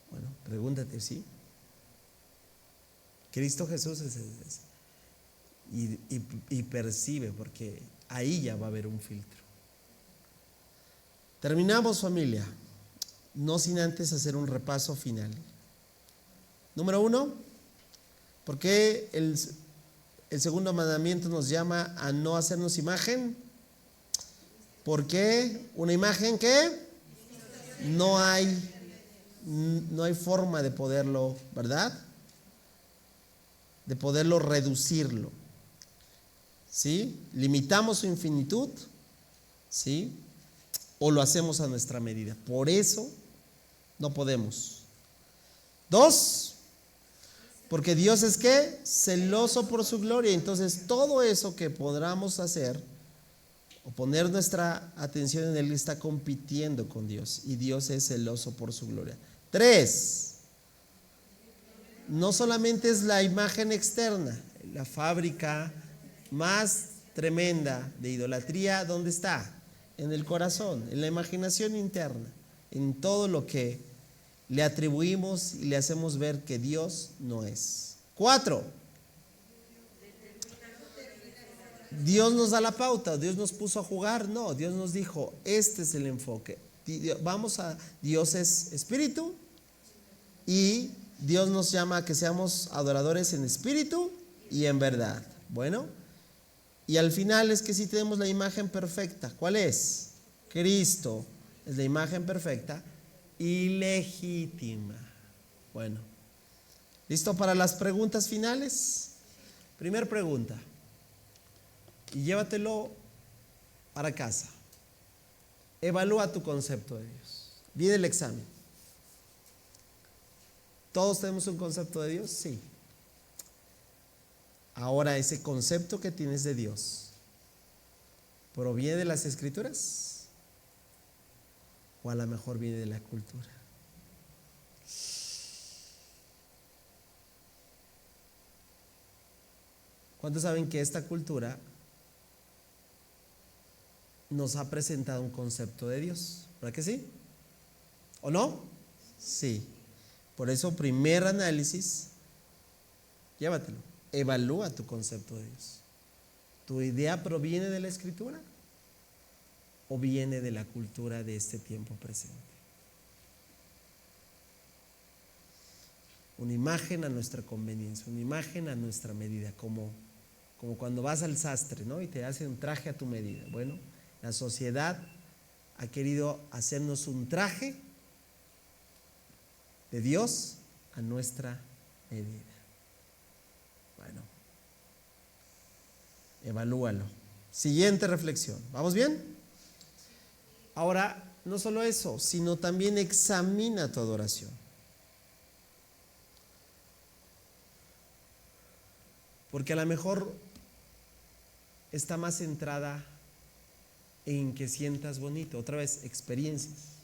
Bueno, pregúntate, ¿sí? Cristo Jesús es y percibe, porque ahí ya va a haber un filtro. Terminamos, familia, no sin antes hacer un repaso final. Número 1, ¿por qué el segundo mandamiento nos llama a no hacernos imagen? ¿Por qué una imagen que no hay forma de poderlo, ¿verdad? De poderlo reducirlo. ¿Sí? Limitamos su infinitud, ¿sí? O lo hacemos a nuestra medida. Por eso no podemos. 2, porque Dios es ¿qué? Celoso por su gloria. Entonces todo eso que podamos hacer o poner nuestra atención en Él está compitiendo con Dios, y Dios es celoso por su gloria. 3, no solamente es la imagen externa, la fábrica más tremenda de idolatría, ¿dónde está? En el corazón, en la imaginación interna, en todo lo que le atribuimos y le hacemos ver que Dios no es. 4, Dios nos da la pauta, Dios nos puso a jugar. No, Dios nos dijo, este es el enfoque. Dios es espíritu, y Dios nos llama a que seamos adoradores en espíritu y en verdad. Bueno, y al final es que sí tenemos la imagen perfecta. ¿Cuál es? Cristo es la imagen perfecta y legítima. Bueno, ¿listo para las preguntas finales? Primer pregunta, y llévatelo para casa. Evalúa tu concepto de Dios. Viene el examen. ¿Todos tenemos un concepto de Dios? Sí. Ahora, ese concepto que tienes de Dios, ¿proviene de las Escrituras? ¿O a lo mejor viene de la cultura? ¿Cuántos saben que esta cultura nos ha presentado un concepto de Dios? ¿Verdad que sí? ¿O no? Sí. Por eso, primer análisis, llévatelo. Evalúa tu concepto de Dios. ¿Tu idea proviene de la Escritura o viene de la cultura de este tiempo presente? una imagen a nuestra conveniencia, una imagen a nuestra medida, como cuando vas al sastre, ¿no? Y te hacen un traje a tu medida. Bueno, la sociedad ha querido hacernos un traje de Dios a nuestra medida. Bueno, evalúalo. Siguiente reflexión. ¿Vamos bien? Ahora, no solo eso, sino también examina tu adoración. Porque a lo mejor está más centrada en que sientas bonito. Otra vez, experiencias.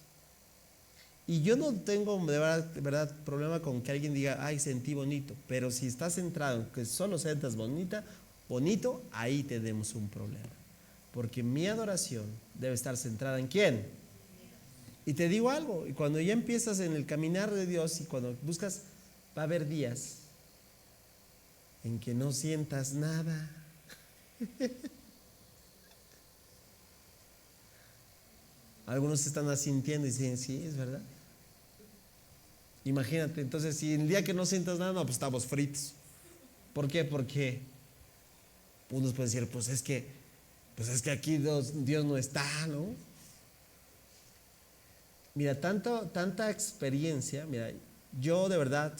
Y yo no tengo de verdad problema con que alguien diga, ay, sentí bonito. Pero si estás centrado en que solo sientas bonito, ahí tenemos un problema. Porque mi adoración debe estar centrada en ¿quién? Y te digo algo, y cuando ya empiezas en el caminar de Dios y cuando buscas, va a haber días en que no sientas nada. Algunos se están asintiendo y dicen, sí, es verdad. Imagínate, entonces si el día que no sientas nada, no, pues estamos fritos. ¿Por qué? Porque unos pueden decir, pues es que aquí Dios no está, ¿no? Mira, tanta experiencia, mira, yo de verdad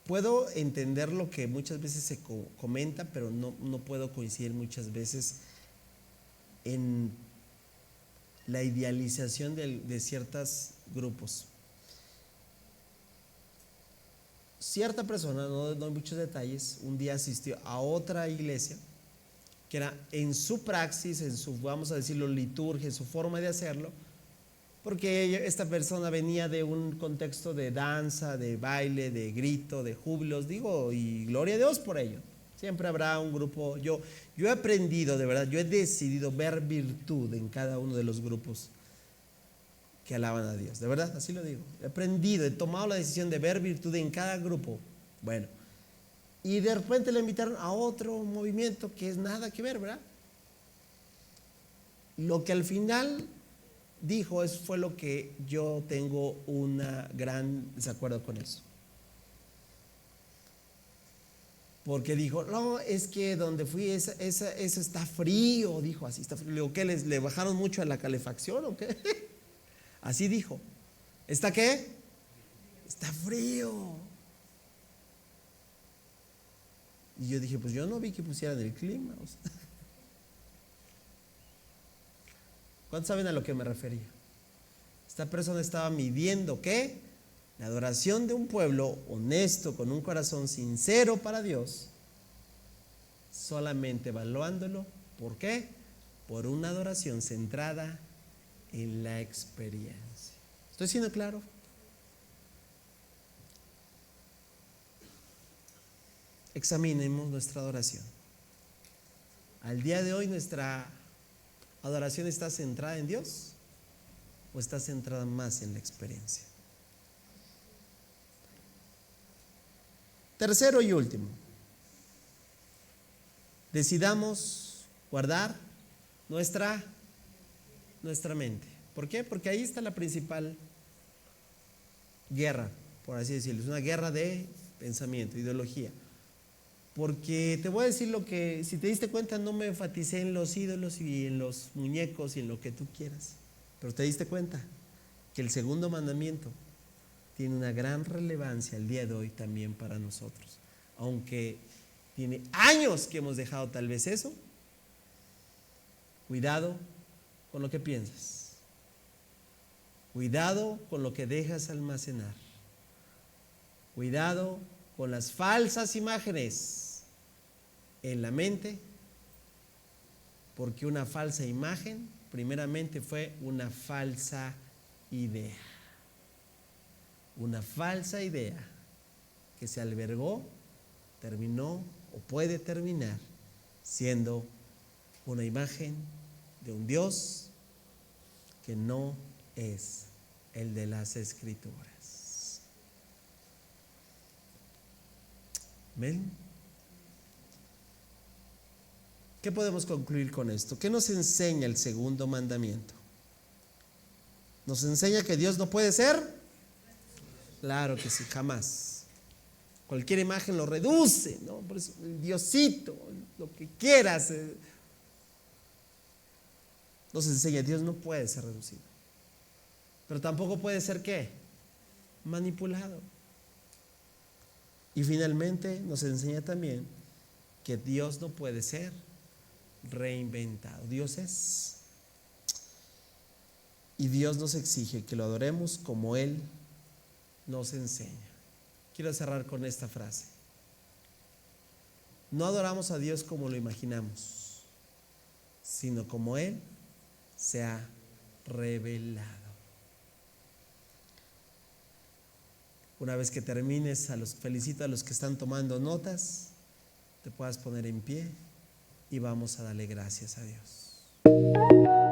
puedo entender lo que muchas veces se comenta, pero no puedo coincidir muchas veces en la idealización de ciertos grupos. Cierta persona, no hay muchos detalles, un día asistió a otra iglesia que era en su praxis, en su, vamos a decirlo, liturgia, en su forma de hacerlo, porque esta persona venía de un contexto de danza, de baile, de grito, de júbilos, digo, y gloria a Dios por ello. Siempre habrá un grupo, yo he aprendido, de verdad, yo he decidido ver virtud en cada uno de los grupos que alaban a Dios, de verdad, así lo digo. He aprendido, he tomado la decisión de ver virtud en cada grupo. Bueno, y de repente le invitaron a otro movimiento que es nada que ver, ¿verdad? Lo que al final dijo fue lo que yo tengo un gran desacuerdo con eso. Porque dijo, no, es que donde fui, eso está frío, dijo así, está frío. Le digo, ¿qué? ¿Le bajaron mucho a la calefacción o qué? Así dijo. ¿Está qué? Está frío. Y yo dije, pues yo no vi que pusieran el clima. O sea. ¿Cuántos saben a lo que me refería? Esta persona estaba midiendo ¿qué? La adoración de un pueblo honesto, con un corazón sincero para Dios, solamente evaluándolo. ¿Por qué? Por una adoración centrada en la experiencia. ¿Estoy siendo claro? Examinemos nuestra adoración. Al día de hoy, ¿nuestra adoración está centrada en Dios o está centrada más en la experiencia? Tercero y último, decidamos guardar nuestra mente. ¿Por qué? Porque ahí está la principal guerra, por así decirlo. Es una guerra de pensamiento, ideología. Porque te voy a decir lo que, si te diste cuenta, no me enfaticé en los ídolos y en los muñecos y en lo que tú quieras. Pero te diste cuenta que el segundo mandamiento tiene una gran relevancia el día de hoy también para nosotros. Aunque tiene años que hemos dejado tal vez eso, cuidado con lo que piensas. Cuidado con lo que dejas almacenar. Cuidado con las falsas imágenes en la mente, porque una falsa imagen primeramente fue una falsa idea. Una falsa idea que se albergó, terminó o puede terminar siendo una imagen de un Dios que no es el de las Escrituras. ¿Amén? ¿Qué podemos concluir con esto? ¿Qué nos enseña el segundo mandamiento? ¿Nos enseña que Dios no puede ser? Claro que sí, jamás. Cualquier imagen lo reduce, ¿no? Por eso, el Diosito, lo que quieras. Nos enseña, Dios no puede ser reducido. Pero tampoco puede ser, ¿qué? Manipulado. Y finalmente nos enseña también que Dios no puede ser reinventado. Dios es. Y Dios nos exige que lo adoremos como Él nos enseña. Quiero cerrar con esta frase. No adoramos a Dios como lo imaginamos, sino como Él se ha revelado. Una vez que termines, felicito a los que están tomando notas, te puedas poner en pie y vamos a darle gracias a Dios.